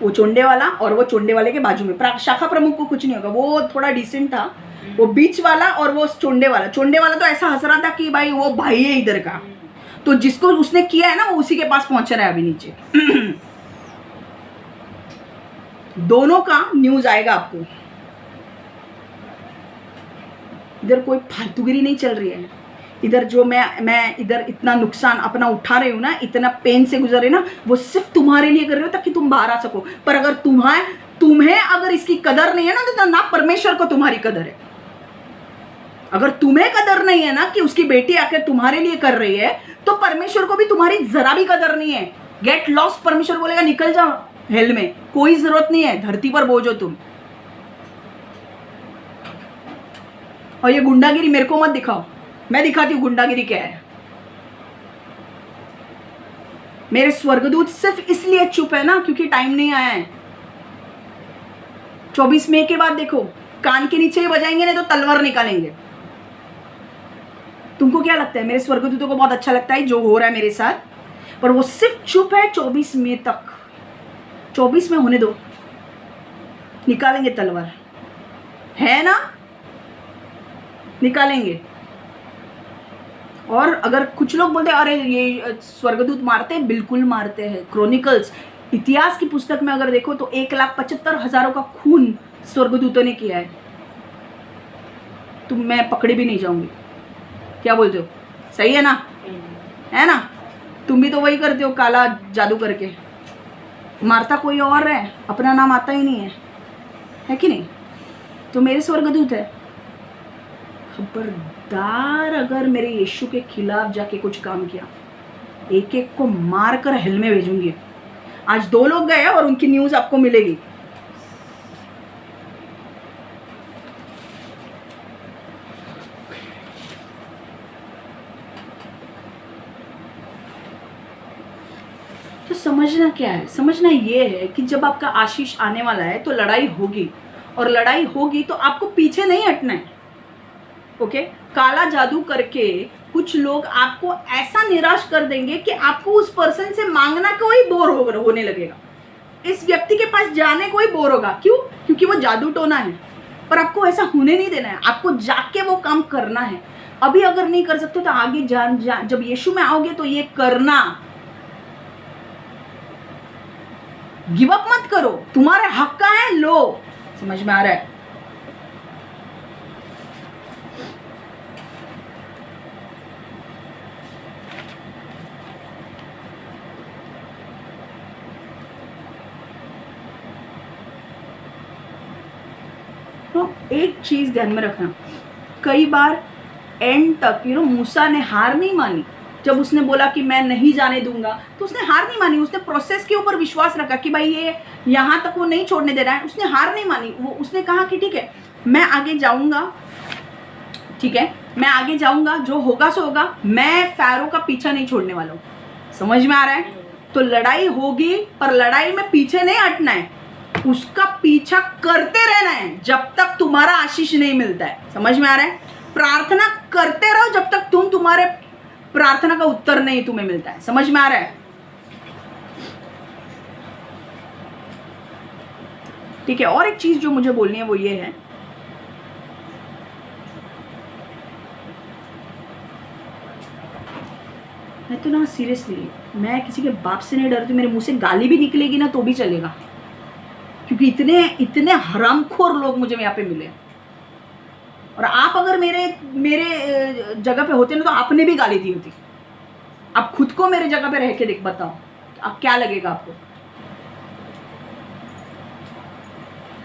वो चोंडे वाला और वो चोंडे वाले के बाजू में शाखा प्रमुख को कुछ नहीं होगा, वो थोड़ा डिसेंट था। वो बीच वाला और वो चोंडे वाला तो ऐसा हंस रहा था कि भाई वो भाई है इधर का, तो जिसको उसने किया है ना वो उसी के पास पहुंच रहा है अभी नीचे। दोनों का न्यूज आएगा आपको। इधर कोई फालतूगिरी नहीं चल रही है। इधर जो मैं इधर इतना नुकसान अपना उठा रही हूँ ना, इतना पेन से गुजर रही ना, वो सिर्फ तुम्हारे लिए कर रही हो ताकि तुम बाहर आ सको। पर अगर तुम्हें अगर इसकी कदर नहीं है ना, तो ना परमेश्वर को तुम्हारी कदर है। अगर तुम्हें कदर नहीं है ना कि उसकी बेटी आकर तुम्हारे लिए कर रही है, तो परमेश्वर को भी तुम्हारी जरा भी कदर नहीं है। गेट लॉस्ट, परमेश्वर बोलेगा निकल जाओ हेल में, कोई जरूरत नहीं है, धरती पर बोझो तुम। और ये गुंडागिरी मेरे को मत दिखाओ, मैं दिखाती हूँ गुंडागिरी क्या है। मेरे स्वर्गदूत सिर्फ इसलिए चुप है ना क्योंकि टाइम नहीं आया है। 24 मई के बाद देखो, कान के नीचे ही बजाएंगे, नहीं तो तलवार निकालेंगे। तुमको क्या लगता है? मेरे स्वर्गदूतों को बहुत अच्छा लगता है जो हो रहा है मेरे साथ, पर वो सिर्फ चुप है 24 मई तक। 24 में होने दो, निकालेंगे तलवार, है ना, निकालेंगे। और अगर कुछ लोग बोलते हैं अरे ये स्वर्गदूत मारते हैं, बिल्कुल मारते हैं। क्रॉनिकल्स, इतिहास की पुस्तक में अगर देखो तो 1,75,000 का खून स्वर्गदूतों ने किया है। तुम मैं पकड़ी भी नहीं जाऊंगी। क्या बोलते हो? सही है ना? है ना? तुम भी तो वही करते हो, काला जादू करके। मारता कोई और है, अपना नाम आता ही नहीं है कि नहीं? तो मेरे स्वर्गदूत है। खबरदार अगर मेरे यीशु के खिलाफ जाके कुछ काम किया, एक एक को मार कर हेल में भेजूंगी। आज 2 लोग गए और उनकी न्यूज आपको मिलेगी। तो समझना क्या है? समझना ये है कि जब आपका आशीष आने वाला है तो लड़ाई होगी, और लड़ाई होगी तो आपको पीछे नहीं हटना है। ओके? काला जादू करके कुछ लोग आपको ऐसा निराश कर देंगे कि आपको उस पर्सन से मांगना कोई बोर होने लगेगा। इस व्यक्ति के पास जाने कोई बोर होगा। क्यों? क्योंकि वो जादू टोना है। पर आपको ऐसा होने नहीं देना है, आपको जाके वो काम करना है। अभी अगर नहीं कर सकते तो आगे जब यीशु में आओगे तो ये करना। गिव अप मत करो, तुम्हारे हक का है, लो। समझ में आ रहा है? तो एक चीज ध्यान में रखना, कई बार एंड तक मूसा ने हार नहीं मानी। जब उसने बोला कि मैं नहीं जाने दूंगा, तो उसने हार नहीं मानी। उसने प्रोसेस के ऊपर विश्वास रखा कि भाई ये यहाँ तक वो नहीं छोड़ने दे रहा है। उसने हार नहीं मानी। उसने कहा कि ठीक है, मैं आगे जाऊंगा, ठीक है, मैं आगे जाऊंगा, जो होगा सो होगा, मैं फैरो का पीछा नहीं छोड़ने वाला हूँ। समझ में आ रहा है? तो लड़ाई होगी, पर लड़ाई में पीछे नहीं हटना है, उसका पीछा करते रहना है जब तक तुम्हारा आशीष नहीं मिलता है। समझ में आ रहा है? प्रार्थना करते रहो जब तक तुम्हारे प्रार्थना का उत्तर नहीं तुम्हें मिलता है। समझ में आ रहा है? ठीक है। और एक चीज जो मुझे बोलनी है वो ये है, मैं तो ना सीरियसली, मैं किसी के बाप से नहीं डरती। मेरे मुंह से गाली भी निकलेगी ना तो भी चलेगा, क्योंकि इतने इतने हरामखोर लोग मुझे यहाँ पे मिले। और आप अगर मेरे मेरे जगह पे होते ना तो आपने भी गाली दी होती। आप खुद को मेरे जगह पे रह के देख, बताओ अब क्या लगेगा आपको।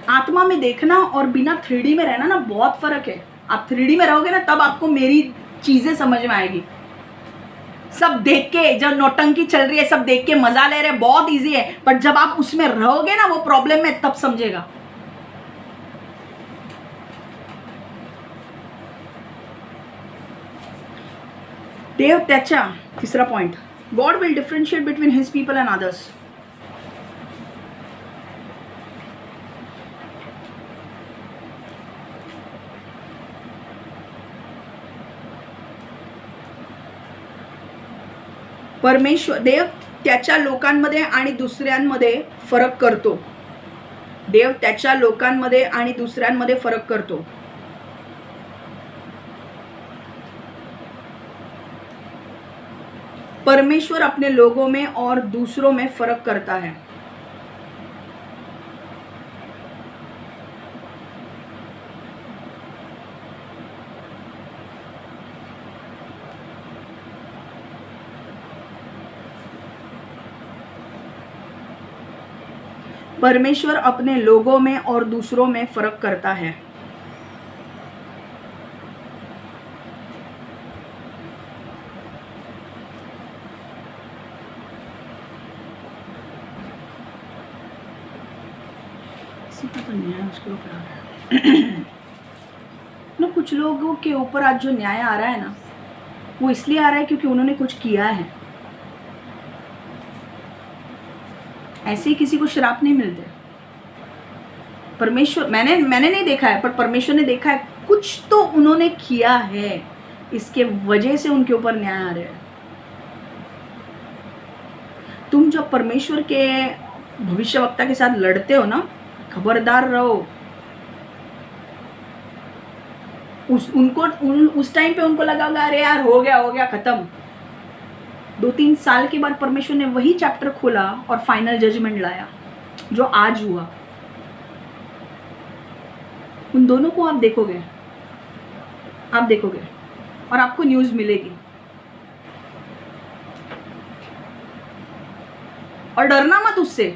आत्मा में देखना और बिना 3D में रहना ना बहुत फर्क है। आप 3D में रहोगे ना तब आपको मेरी चीजें समझ में आएगी। सब देख के, जब नौटंकी चल रही है सब देख के मजा ले रहे हैं, बहुत इजी है, बट जब आप उसमें रहोगे ना वो प्रॉब्लम में, तब समझेगा। देव त्याचा, तीसरा point, God will differentiate between his people and others. परमेश्वर, देव त्याच्या लोकांमध्ये आणि दुसऱ्यांमध्ये फरक करतो। देव त्याच्या लोकांमध्ये आणि दुसऱ्यांमध्ये फरक करतो। परमेश्वर अपने लोगों में और दूसरों में फर्क करता है। परमेश्वर अपने लोगों में और दूसरों में फर्क करता है। तो न्याय उसके ऊपर आ रहा है ना। कुछ लोगों के ऊपर आज जो न्याय आ रहा है ना, वो इसलिए आ रहा है क्योंकि उन्होंने कुछ किया है। ऐसे ही किसी को श्राप नहीं मिलते। परमेश्वर, मैंने नहीं देखा है, पर परमेश्वर ने देखा है कुछ तो उन्होंने किया है, इसके वजह से उनके ऊपर न्याय आ रहे हैं। तुम जब परमेश्वर के भविष्यवक्ता के साथ लड़ते हो ना, खबरदार रहो। उस टाइम पे उनको लगा अरे यार हो गया खत्म। 2-3 साल के बाद परमेश्वर ने वही चैप्टर खोला और फाइनल जजमेंट लाया, जो आज हुआ। उन दोनों को आप देखोगे और आपको न्यूज़ मिलेगी। और डरना मत उससे।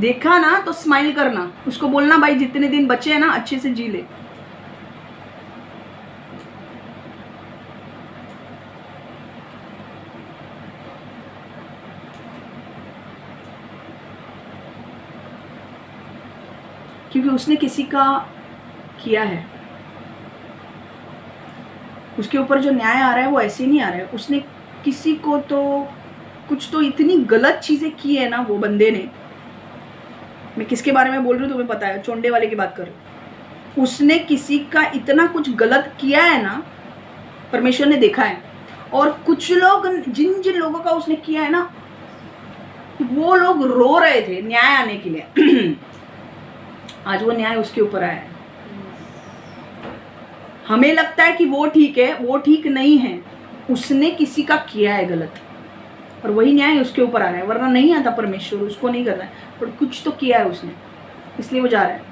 देखा ना तो स्माइल करना, उसको बोलना भाई जितने दिन बचे हैं ना अच्छे से जी ले। क्योंकि उसने किसी का किया है, उसके ऊपर जो न्याय आ रहा है वो ऐसे नहीं आ रहा है। उसने किसी को तो कुछ तो इतनी गलत चीजें की है ना वो बंदे ने। मैं किसके बारे में बोल रही हूँ तुम्हें पता है, चोंडे वाले की बात कर रही हूँ। उसने किसी का इतना कुछ गलत किया है ना, परमेश्वर ने देखा है। और कुछ लोग, जिन लोगों का उसने किया है ना, वो लोग रो रहे थे न्याय आने के लिए। आज वो न्याय उसके ऊपर आया है। हमें लगता है कि वो ठीक है, वो ठीक नहीं है। उसने किसी का किया है गलत और वही न्याय उसके ऊपर आ रहा है, वरना नहीं आता परमेश्वर, उसको नहीं कर रहा है, पर कुछ तो किया है उसने, इसलिए वो जा रहा है।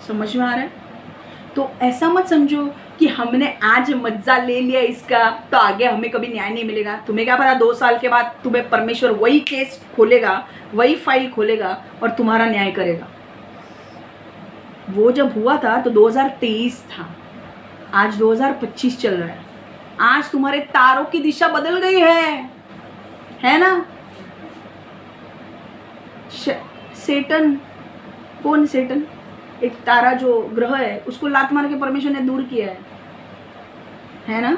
समझ में आ रहा है? तो ऐसा मत समझो कि हमने आज मजा ले लिया इसका तो आगे हमें कभी न्याय नहीं मिलेगा। तुम्हें क्या पता 2 साल के बाद तुम्हें परमेश्वर वही केस खोलेगा, वही फाइल खोलेगा और तुम्हारा न्याय करेगा। वो जब हुआ था तो 2023 था, आज 2025 चल रहा है। आज तुम्हारे तारों की दिशा बदल गई है ना। सेटन, कौन सेटन? एक तारा जो ग्रह है, उसको लात मार के परमेश्वर ने दूर किया है ना,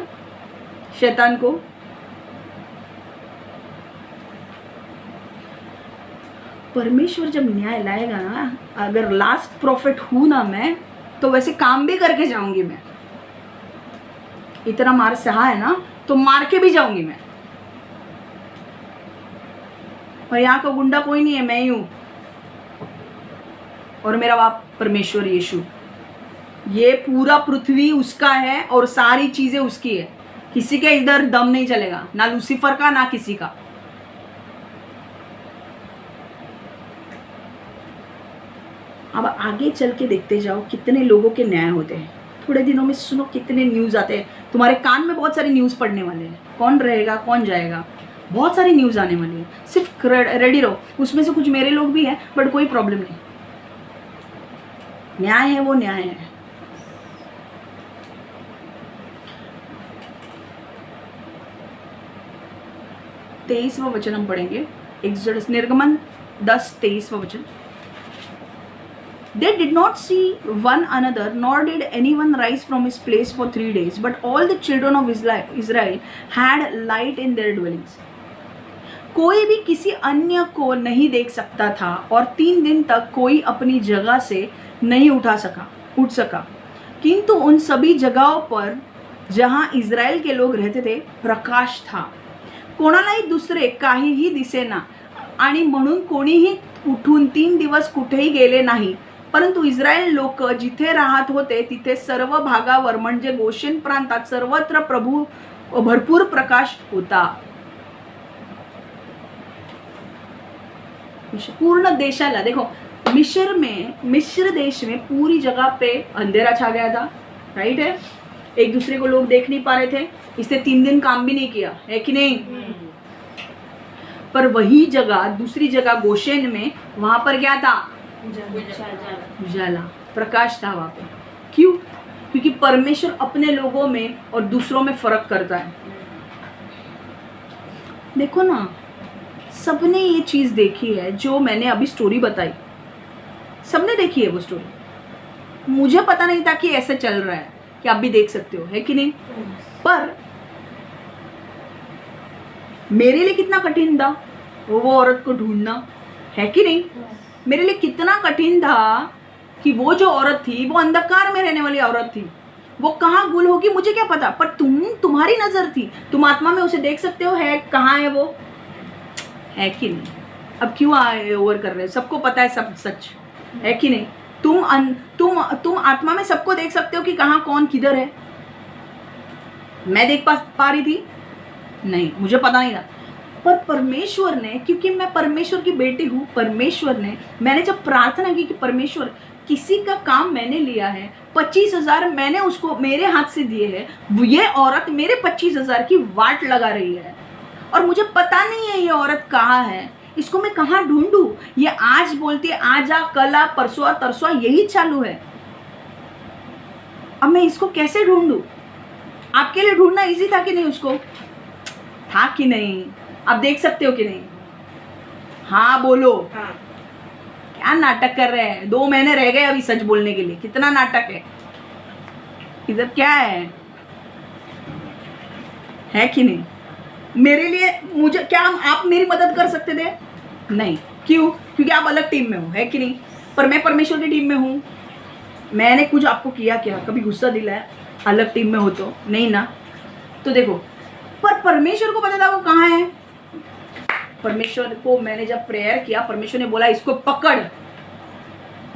शैतान को। परमेश्वर जब न्याय लाएगा ना, अगर लास्ट प्रॉफिट हूँ ना मैं, तो वैसे काम भी करके जाऊंगी मैं। इतना मार सहा है ना, तो मार के भी जाऊंगी मैं। और यहाँ का गुंडा कोई नहीं है, मैं ही हूँ और मेरा बाप परमेश्वर यीशु। ये पूरा पृथ्वी उसका है और सारी चीजें उसकी है। किसी के इधर दम नहीं चलेगा, ना लूसीफर का ना किसी का। अब आगे चल के देखते जाओ कितने लोगों के न्याय होते हैं। थोड़े दिनों में सुनो कितने न्यूज़ आते हैं, तुम्हारे कान में बहुत सारी न्यूज़ पढ़ने वाले हैं। कौन रहेगा कौन जाएगा, बहुत सारी न्यूज़ आने वाली है। सिर्फ रेडी रहो। उसमें से कुछ मेरे लोग भी हैं, बट कोई प्रॉब्लम नहीं। न्याय है वो न्याय है। तेईसवां वचन हम पढ़ेंगे, एक्सोडस निर्गमन 10:23वां वचन। They did not see one another, nor did anyone rise from his place for 3 days. But all the children of Israel had light in their dwellings. कोई भी किसी अन्य को नहीं देख सकता था और 3 दिन तक कोई अपनी जगह से नहीं उठ सका। किंतु उन सभी जगहों पर जहाँ इज़राइल के लोग रहते थे प्रकाश था, कोणालाही दुसरे काहीही दिसेना आणि म्हणून कोणीही उठून 3 दिवस कुठेही गेले नाही। परंतु इस्रायल लोक जिथे राहत होते तिथे सर्व भागावर म्हणजे गोशेन प्रांतात सर्वत्र भरपूर प्रकाश होता। पूर्ण देशाला देखो, मिस्र देश में पूरी जगह पे अंधेरा छा गया था, राइट है। एक दूसरे को लोग देख नहीं पा रहे थे, इसने 3 दिन काम भी नहीं किया, है कि नहीं। पर वही जगह दूसरी जगह गोशेन में, वहां पर क्या था, उजाला, प्रकाश था वहां पे। क्यों? क्योंकि परमेश्वर अपने लोगों में और दूसरों में फर्क करता है। देखो ना, सबने ये चीज देखी है जो मैंने अभी स्टोरी बताई, सबने देखी है वो स्टोरी। मुझे पता नहीं था कि ऐसे चल रहा है, कि आप भी देख सकते हो, है कि नहीं। पर मेरे लिए कितना कठिन था वो औरत को ढूंढना, है कि नहीं। मेरे लिए कितना कठिन था कि वो जो औरत थी वो अंधकार में रहने वाली औरत थी, वो कहाँ गुल होगी मुझे क्या पता, पर तुम्हारी नजर थी, तुम आत्मा में उसे देख सकते हो, है कहाँ है वो, है कि नहीं। अब क्यों ओवर कर रहे हो, सबको पता है सब सच, है कि नहीं। तुम आत्मा में सबको देख सकते हो कि कहाँ कौन किधर है। मैं देख पा रही थी नहीं, मुझे पता नहीं था। पर परमेश्वर ने, क्योंकि मैं परमेश्वर की बेटी हूँ, परमेश्वर ने, मैंने जब प्रार्थना की कि परमेश्वर किसी का काम मैंने लिया है, 25,000 मैंने उसको मेरे हाथ से दिए हैं, ये औरत मेरे 25,000 की वाट लगा रही है और मुझे पता नहीं है ये औरत कहाँ है, इसको मैं कहाँ ढूंढूं। ये आज बोलती है आजा कला परसों तरसों, यही चालू है। अब मैं इसको कैसे ढूंढूं। आपके लिए ढूंढना इजी था कि नहीं, उसको था कि नहीं, आप देख सकते हो कि नहीं। हाँ बोलो, हाँ। क्या नाटक कर रहे हैं, 2 महीने रह गए अभी सच बोलने के लिए, कितना नाटक है इधर, क्या है कि नहीं। मेरे लिए मुझे क्या, आप मेरी मदद कर सकते थे नहीं, क्यों, क्योंकि आप अलग टीम में हो, है कि नहीं। पर मैं परमेश्वर की टीम में हूँ। मैंने कुछ आपको किया क्या, कभी गुस्सा दिलाया, अलग टीम में हो तो नहीं ना। तो देखो, पर परमेश्वर को पता था वो कहाँ है। परमेश्वर को मैंने जब प्रेयर किया, परमेश्वर ने बोला इसको पकड़।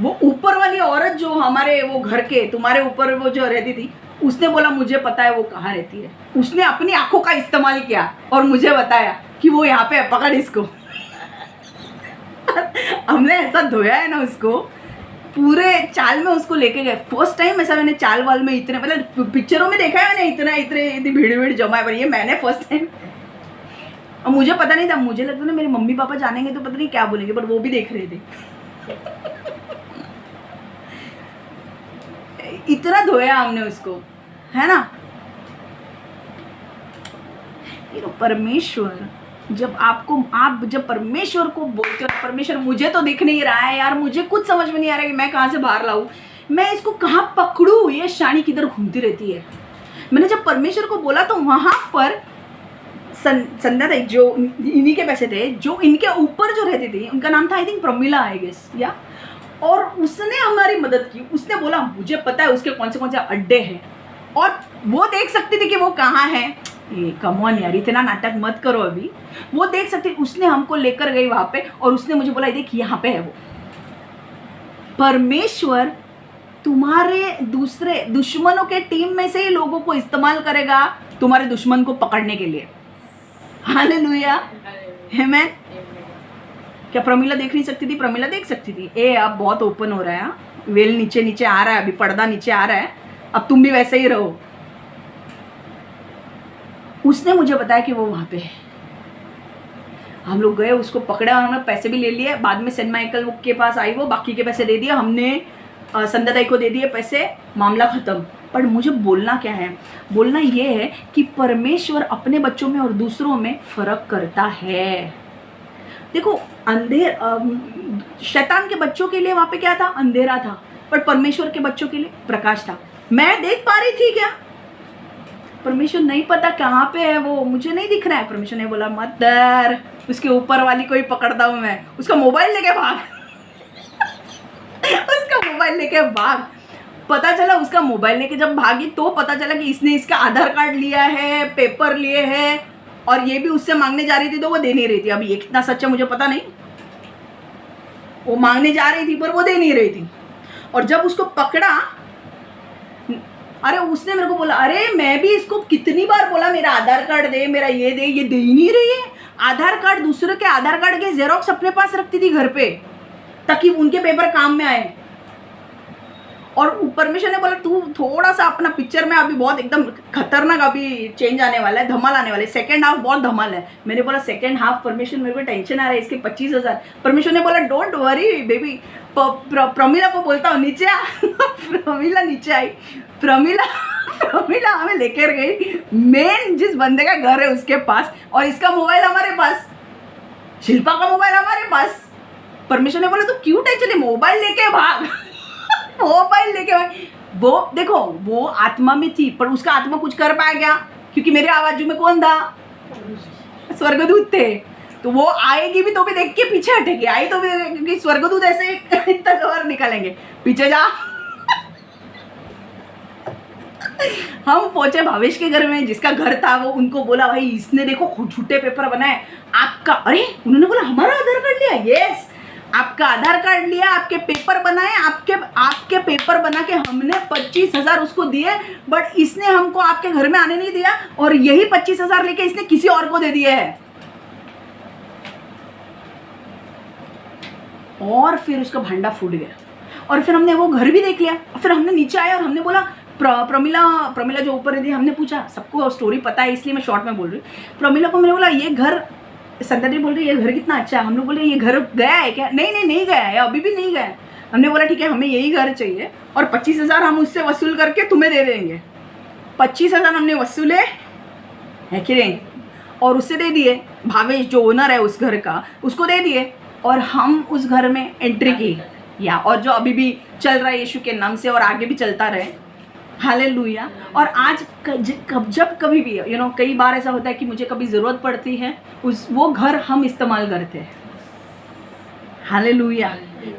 वो ऊपर वाली औरत जो हमारे वो घर के तुम्हारे ऊपर वो जो रहती थी, उसने बोला मुझे पता है वो कहाँ रहती है। उसने अपनी आंखों का इस्तेमाल किया और मुझे बताया कि वो यहाँ पे है, पकड़ इसको। हमने ऐसा धोया है ना उसको, पूरे चाल में उसको लेके गए। फर्स्ट टाइम ऐसा मैंने चाल वाल में इतने, मतलब पिक्चरों में देखा है मैंने, इतनी भीड़ जमा है, पर ये मैंने फर्स्ट टाइम। और मुझे पता नहीं था, मुझे लगता ना मेरे मम्मी पापा जानेंगे तो पता नहीं क्या बोलेंगे, पर वो भी देख रहे थे। इतना धोया हमने उसको, है ना। परमेश्वर जब परमेश्वर को बोलते हो, परमेश्वर मुझे तो दिख नहीं रहा है यार, मुझे कुछ समझ में नहीं आ रहा है कि मैं कहाँ से बाहर लाऊं, मैं इसको कहाँ पकड़ूं, ये शानी किधर घूमती रहती है। मैंने जब परमेश्वर को बोला तो वहां पर संध्या था, जो इन्हीं के पैसे थे, जो इनके ऊपर जो रहती थी उनका नाम था I think Pramila I guess, yeah, और उसने हमारी मदद की। उसने बोला मुझे पता है उसके कौन से अड्डे हैं, और वो देख सकती थी कि वो कहाँ है। ये कम ऑन यार, इतना नाटक मत करो अभी। वो देख सकती, उसने हमको लेकर गई वहाँ पे, और उसने मुझे बोला देख यहाँ पे है वो। परमेश्वर तुम्हारे दूसरे दुश्मनों के टीम में से ही लोगों को इस्तेमाल करेगा तुम्हारे दुश्मन को पकड़ने के लिए। हालेलुया, आमीन। क्या प्रमिला देख नहीं सकती थी? प्रमिला देख सकती थी। ए अब बहुत ओपन हो रहा है, वेल नीचे नीचे आ रहा है, अभी पर्दा नीचे आ रहा है, अब तुम भी वैसे ही रहो। उसने मुझे बताया कि वो वहाँ पे है। हम लोग गए, उसको पकड़ा, उन्होंने पैसे भी ले लिए। बाद में सेंट माइकल के पास आई वो, बाकी के पैसे दे दिए हमने, संध्या दाई को दे दिए पैसे, मामला ख़त्म। पर मुझे बोलना क्या है? बोलना ये है कि परमेश्वर अपने बच्चों में और दूसरों में फ़र्क करता है। देखो शैतान के बच्चों के लिए वहाँ पे क्या था? अंधेरा था, पर परमेश्वर के बच्चों के लिए प्रकाश था। मैं देख पा रही थी क्या? परमेश्वर नहीं पता कहाँ पे है वो, मुझे नहीं दिख रहा है। परमेश्वर ने बोला मत डर, उसके ऊपर वाली को ही पकड़ता हूँ मैं। उसका मोबाइल लेके भाग उसका मोबाइल लेके भाग। पता चला उसका मोबाइल लेके जब भागी तो पता चला कि इसने इसका आधार कार्ड लिया है, पेपर लिए हैं, और ये भी उससे मांगने जा रही थी तो वो दे नहीं रही थी। अभी ये कितना सच्चा मुझे पता नहीं, वो मांगने जा रही थी पर वो दे नहीं रही थी। और जब उसको पकड़ा, अरे उसने मेरे को बोला, अरे मैं भी इसको कितनी बार बोला मेरा आधार कार्ड दे, मेरा ये दे, ये दे ही नहीं रही है। आधार कार्ड, दूसरे के आधार कार्ड के जेरोक्स अपने पास रखती थी घर पे ताकि उनके पेपर काम में आए। और परमेश्वर ने बोला तू थोड़ा सा अपना पिक्चर में, अभी बहुत एकदम खतरनाक अभी चेंज आने वाला है, धमाल आने वाला है, सेकंड हाफ बहुत धमाल है। मैंने बोला सेकंड हाफ? परमेश्वर मेरे को टेंशन आ रहा है इसके 25,000। परमेश्वर ने बोला डोंट वरी बेबी। प्रमिला को बोलता हूँ नीचे आ प्रमिला नीचे आई। प्रमिला हमें लेकर गई मेन जिस बंदे का घर है उसके पास, और इसका मोबाइल हमारे पास, शिल्पा का मोबाइल हमारे पास। परमेश्वर ने बोला तू क्यों टेंशन ले, मोबाइल लेके भाग मोबाइल लेके भाग। वो देखो, वो आत्मा में थी पर उसका आत्मा कुछ कर पाया क्या? क्योंकि मेरे आवाजू में कौन था? स्वर्गदूत थे। तो वो आएगी भी तो भी देख के पीछे हटेगी, आई तो भी, क्योंकि स्वर्गदूत ऐसे तलवार निकालेंगे, पीछे जा हम पहुंचे भावेश के घर में, जिसका घर था वो, उनको बोला भाई इसने देखो झूठे पेपर बनाए आपका। अरे उन्होंने बोला हमारा आधार कार्ड लिया? यस, आपका आधार कार्ड लिया, आपके पेपर बनाए, आपके पेपर बना के हमने 25,000 उसको दिए, बट इसने हमको आपके घर में आने नहीं दिया, और यही 25,000 लेके इसने किसी और को दे दिए है। और फिर उसका भांडा फूट गया, और फिर हमने वो घर भी देख लिया। फिर हमने नीचे आया और हमने बोला प्रमिला जो ऊपर थी, हमने पूछा, सबको स्टोरी पता है इसलिए मैं शॉर्ट में बोल रही हूँ। प्रमिला को मैंने बोला ये घर, संध्या दी बोल रही है ये घर कितना अच्छा है। हम लोग बोले ये घर गया है क्या? नहीं गया है, अभी भी नहीं गया है। हमने बोला ठीक है हमें यही घर चाहिए, और 25,000 हम उससे वसूल करके तुम्हें दे देंगे। 25,000 हमने वसूले है कि नहीं, और उससे दे दिए। भावेश जो ओनर है उस घर का, उसको दे दिए, और हम उस घर में एंट्री की, या और जो अभी भी चल रहा है यीशु के नाम से, और आगे भी चलता रहे। हालेलुया। और आज जब कभी भी कई बार ऐसा होता है कि मुझे कभी ज़रूरत पड़ती है, वो घर हम इस्तेमाल करते हैं। हालेलुया।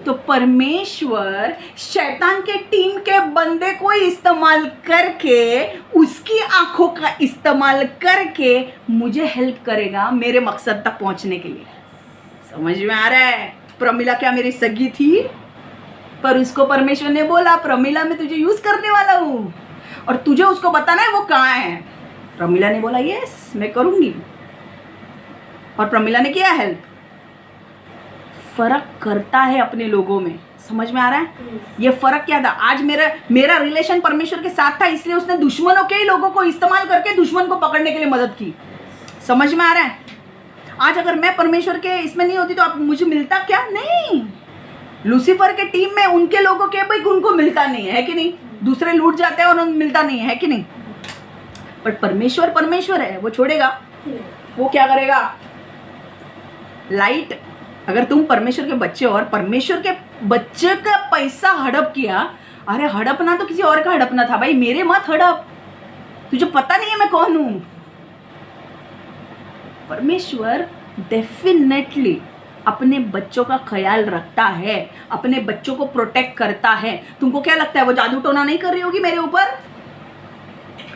तो परमेश्वर शैतान के टीम के बंदे को इस्तेमाल करके, उसकी आंखों का इस्तेमाल करके मुझे हेल्प करेगा मेरे मकसद तक पहुंचने के लिए। समझ में आ रहा है? प्रमिला क्या मेरी सगी थी? पर उसको परमेश्वर ने बोला प्रमिला मैं तुझे यूज करने वाला हूँ, और तुझे उसको बताना है वो कहाँ है। प्रमिला ने बोला यस मैं करूँगी, और प्रमिला ने किया हेल्प। फर्क करता है अपने लोगों में। समझ में आ रहा है? ये फर्क क्या था? आज मेरा रिलेशन परमेश्वर के साथ था, इसलिए उसने दुश्मनों के ही लोगों को इस्तेमाल करके दुश्मन को पकड़ने के लिए मदद की। समझ में आ रहा है? आज अगर मैं परमेश्वर के इसमें नहीं होती तो आप मुझे मिलता क्या? नहीं। लूसीफर के टीम में उनके लोगों के भाई उनको मिलता नहीं है कि नहीं? दूसरे लूट जाते हैं और उनको मिलता नहीं है कि नहीं? बट परमेश्वर है, वो छोड़ेगा? वो क्या करेगा? लाइट, अगर तुम परमेश्वर के बच्चे हो और परमेश्वर के बच्चे का पैसा हड़प किया, अरे हड़पना तो किसी और का हड़पना था भाई, मेरे मत हड़प। तुझे पता नहीं है मैं कौन हूं। परमेश्वर डेफिनेटली अपने बच्चों का ख्याल रखता है, अपने बच्चों को प्रोटेक्ट करता है। तुमको क्या लगता है वो जादू टोना नहीं कर रही होगी मेरे ऊपर?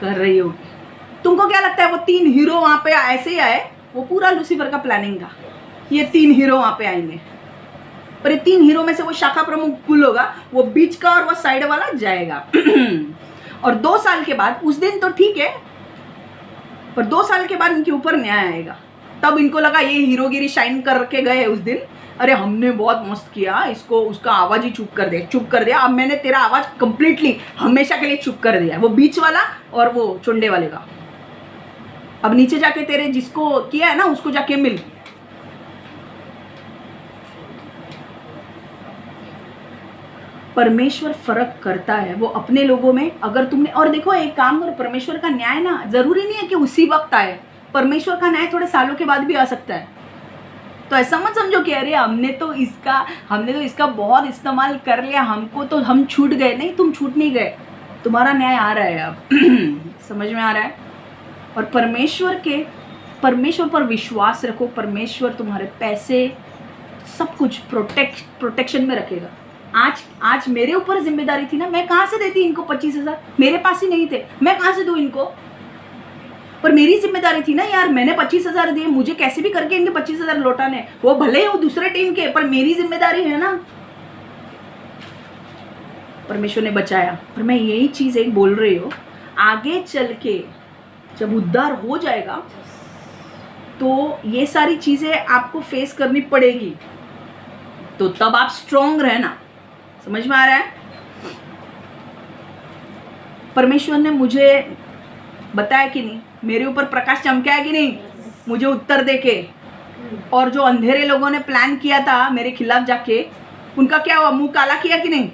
कर रही होगी। तुमको क्या लगता है वो 3 हीरो वहां पे ऐसे ही आए? वो पूरा लूसीफर का प्लानिंग था, ये 3 हीरो वहां पे आएंगे। पर ये 3 हीरो में से वो शाखा प्रमुख पुल होगा, वो बीच का और वो साइड वाला जाएगा। और 2 साल के बाद, उस दिन तो ठीक है, पर 2 साल के बाद इनके ऊपर न्याय आएगा। तब इनको लगा ये हीरोगिरी शाइन करके गए उस दिन, अरे हमने बहुत मस्त किया, इसको उसका आवाज ही चुप कर दिया। अब मैंने तेरा आवाज कंप्लीटली हमेशा के लिए चुप कर दिया, वो बीच वाला और वो चुंडे वाले का। अब नीचे जाके तेरे जिसको किया है ना उसको जाके मिल। परमेश्वर फर्क करता है वो अपने लोगों में। अगर तुमने, और देखो एक काम करो, परमेश्वर का न्याय ना जरूरी नहीं है कि उसी वक्त आए, परमेश्वर का न्याय थोड़े सालों के बाद भी आ सकता है। तो ऐसा मत समझो कि अरे हमने तो इसका बहुत इस्तेमाल कर लिया, हमको तो हम छूट गए। नहीं, तुम छूट नहीं गए, तुम्हारा न्याय आ रहा है अब। समझ में आ रहा है? और परमेश्वर पर विश्वास रखो। परमेश्वर तुम्हारे पैसे सब कुछ प्रोटेक्शन में रखेगा। आज मेरे ऊपर जिम्मेदारी थी ना, मैं कहाँ से देती इनको 25,000? मेरे पास ही नहीं थे, मैं कहाँ से दूँ इनको? पर मेरी जिम्मेदारी थी ना यार, मैंने 25,000 दिए, मुझे कैसे भी करके इनके 25,000 लौटाने। वो भले ही वो दूसरे टीम के, पर मेरी जिम्मेदारी है ना। परमेश्वर ने बचाया। पर मैं यही चीज एक बोल रही हूँ, आगे चल के जब उद्धार हो जाएगा तो ये सारी चीजें आपको फेस करनी पड़ेगी, तो तब आप स्ट्रांग रहना। समझ में आ रहा है? परमेश्वर ने मुझे बताया कि नहीं, मेरे ऊपर प्रकाश चमका है कि नहीं, मुझे उत्तर देके। और जो अंधेरे लोगों ने प्लान किया था मेरे खिलाफ जाके, उनका क्या हुआ? मुंह काला किया कि नहीं?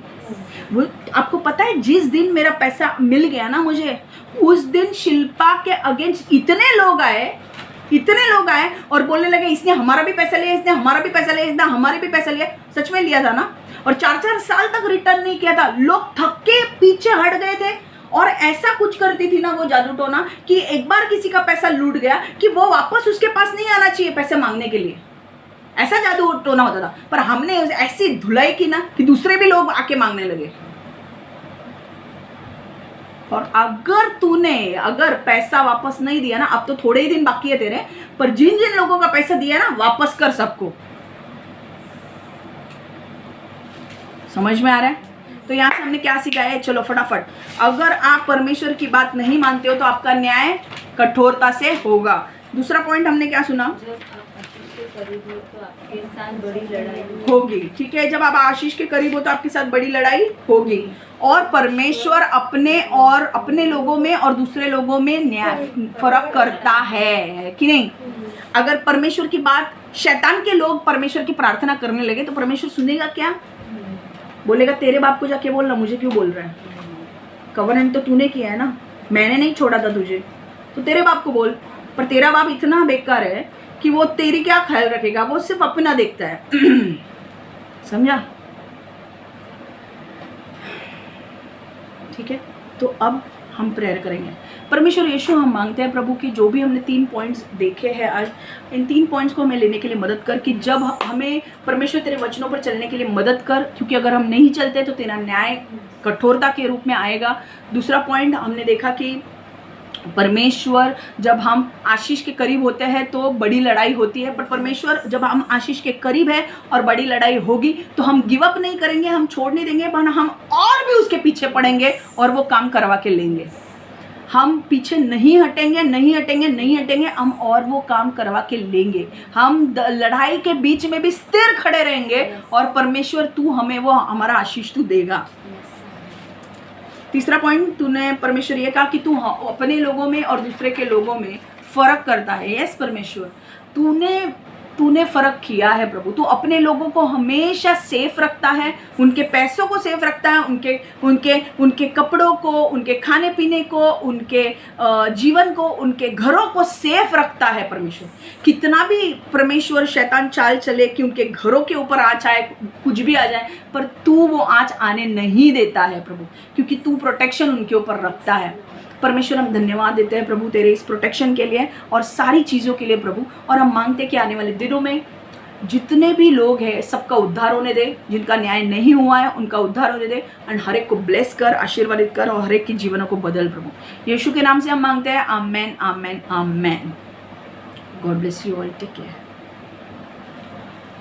वो आपको पता है, जिस दिन मेरा पैसा मिल गया ना मुझे, उस दिन शिल्पा के अगेंस्ट इतने लोग आए और बोलने लगे इसने हमारा भी पैसा लिया, इसने हमारा भी पैसा लिया, इसने हमारे भी पैसा लिया। सच में लिया था ना? और 4-4 साल तक रिटर्न नहीं किया था। लोग थक के पीछे हट गए थे। और ऐसा कुछ करती थी ना वो जादू टोना कि एक बार किसी का पैसा लूट गया कि वो वापस उसके पास नहीं आना चाहिए पैसे मांगने के लिए। ऐसा जादू टोना होता था। पर हमने ऐसी धुलाई की ना कि दूसरे भी लोग आके मांगने लगे। और अगर पैसा वापस नहीं दिया ना, अब तो थोड़े ही दिन बाकी है तेरे, पर जिन जिन लोगों का पैसा दिया ना, वापस कर सबको। समझ में आ रहा है? तो यहाँ से हमने क्या सीखा है? चलो फटाफट, अगर आप परमेश्वर की बात नहीं मानते हो तो आपका न्याय कठोरता से होगा। दूसरा पॉइंट हमने क्या सुना? आपके साथ बड़ी लड़ाई होगी। ठीक है, जब आप आशीष के करीब हो तो आपके साथ बड़ी लड़ाई होगी। और परमेश्वर अपने लोगों में और दूसरे लोगों में न्याय फर्क करता है कि नहीं? अगर परमेश्वर की बात, शैतान के लोग परमेश्वर की प्रार्थना करने लगे तो परमेश्वर सुनेगा क्या? बोलेगा तेरे बाप को जाके बोलना, मुझे क्यों बोल रहा है? कवर्नेंट तो तूने किया है ना, मैंने नहीं छोड़ा था तुझे, तो तेरे बाप को बोल। पर तेरा बाप इतना बेकार है कि वो तेरी क्या ख्याल रखेगा, वो सिर्फ अपना देखता है। समझा? ठीक है, तो अब हम प्रेयर करेंगे। परमेश्वर यीशु, हम मांगते हैं प्रभु कि जो भी हमने 3 पॉइंट्स देखे हैं आज, इन 3 पॉइंट्स को हमें लेने के लिए मदद कर, कि जब हमें परमेश्वर तेरे वचनों पर चलने के लिए मदद कर, क्योंकि अगर हम नहीं चलते तो तेरा न्याय कठोरता के रूप में आएगा। दूसरा पॉइंट हमने देखा कि परमेश्वर जब हम आशीष के करीब होते हैं तो बड़ी लड़ाई होती है, पर परमेश्वर जब हम आशीष के करीब है और बड़ी लड़ाई होगी तो हम गिव अप नहीं करेंगे, हम छोड़ नहीं देंगे, पर हम और भी उसके पीछे पड़ेंगे और वो काम करवा के लेंगे। हम पीछे नहीं हटेंगे, हम और वो काम करवा के लेंगे। हम लड़ाई के बीच में भी स्थिर खड़े रहेंगे और परमेश्वर तू हमें वो हमारा आशीष तू देगा। तीसरा पॉइंट, तूने परमेश्वर ये कहा कि तू अपने लोगों में और दूसरे के लोगों में फर्क करता है। यस परमेश्वर, तूने फर्क किया है प्रभु। तू अपने लोगों को हमेशा सेफ रखता है, उनके पैसों को सेफ रखता है, उनके कपड़ों को, उनके खाने पीने को, उनके जीवन को, उनके घरों को सेफ रखता है। परमेश्वर कितना भी परमेश्वर शैतान चाल चले कि उनके घरों के ऊपर आँच आए, कुछ भी आ जाए, पर तू वो आँच आने नहीं देता है प्रभु, क्योंकि तू प्रोटेक्शन उनके ऊपर रखता है। परमेश्वर हम धन्यवाद देते हैं प्रभु तेरे इस प्रोटेक्शन के लिए और सारी चीज़ों के लिए प्रभु। और हम मांगते हैं कि आने वाले दिनों में जितने भी लोग हैं सबका उद्धार होने दे, जिनका न्याय नहीं हुआ है उनका उद्धार होने दे, एंड हर एक को ब्लेस कर, आशीर्वादित कर और हर एक की जीवनों को बदल प्रभु। यीशु के नाम से हम मांगते हैं, amen amen amen. God bless you all, take care.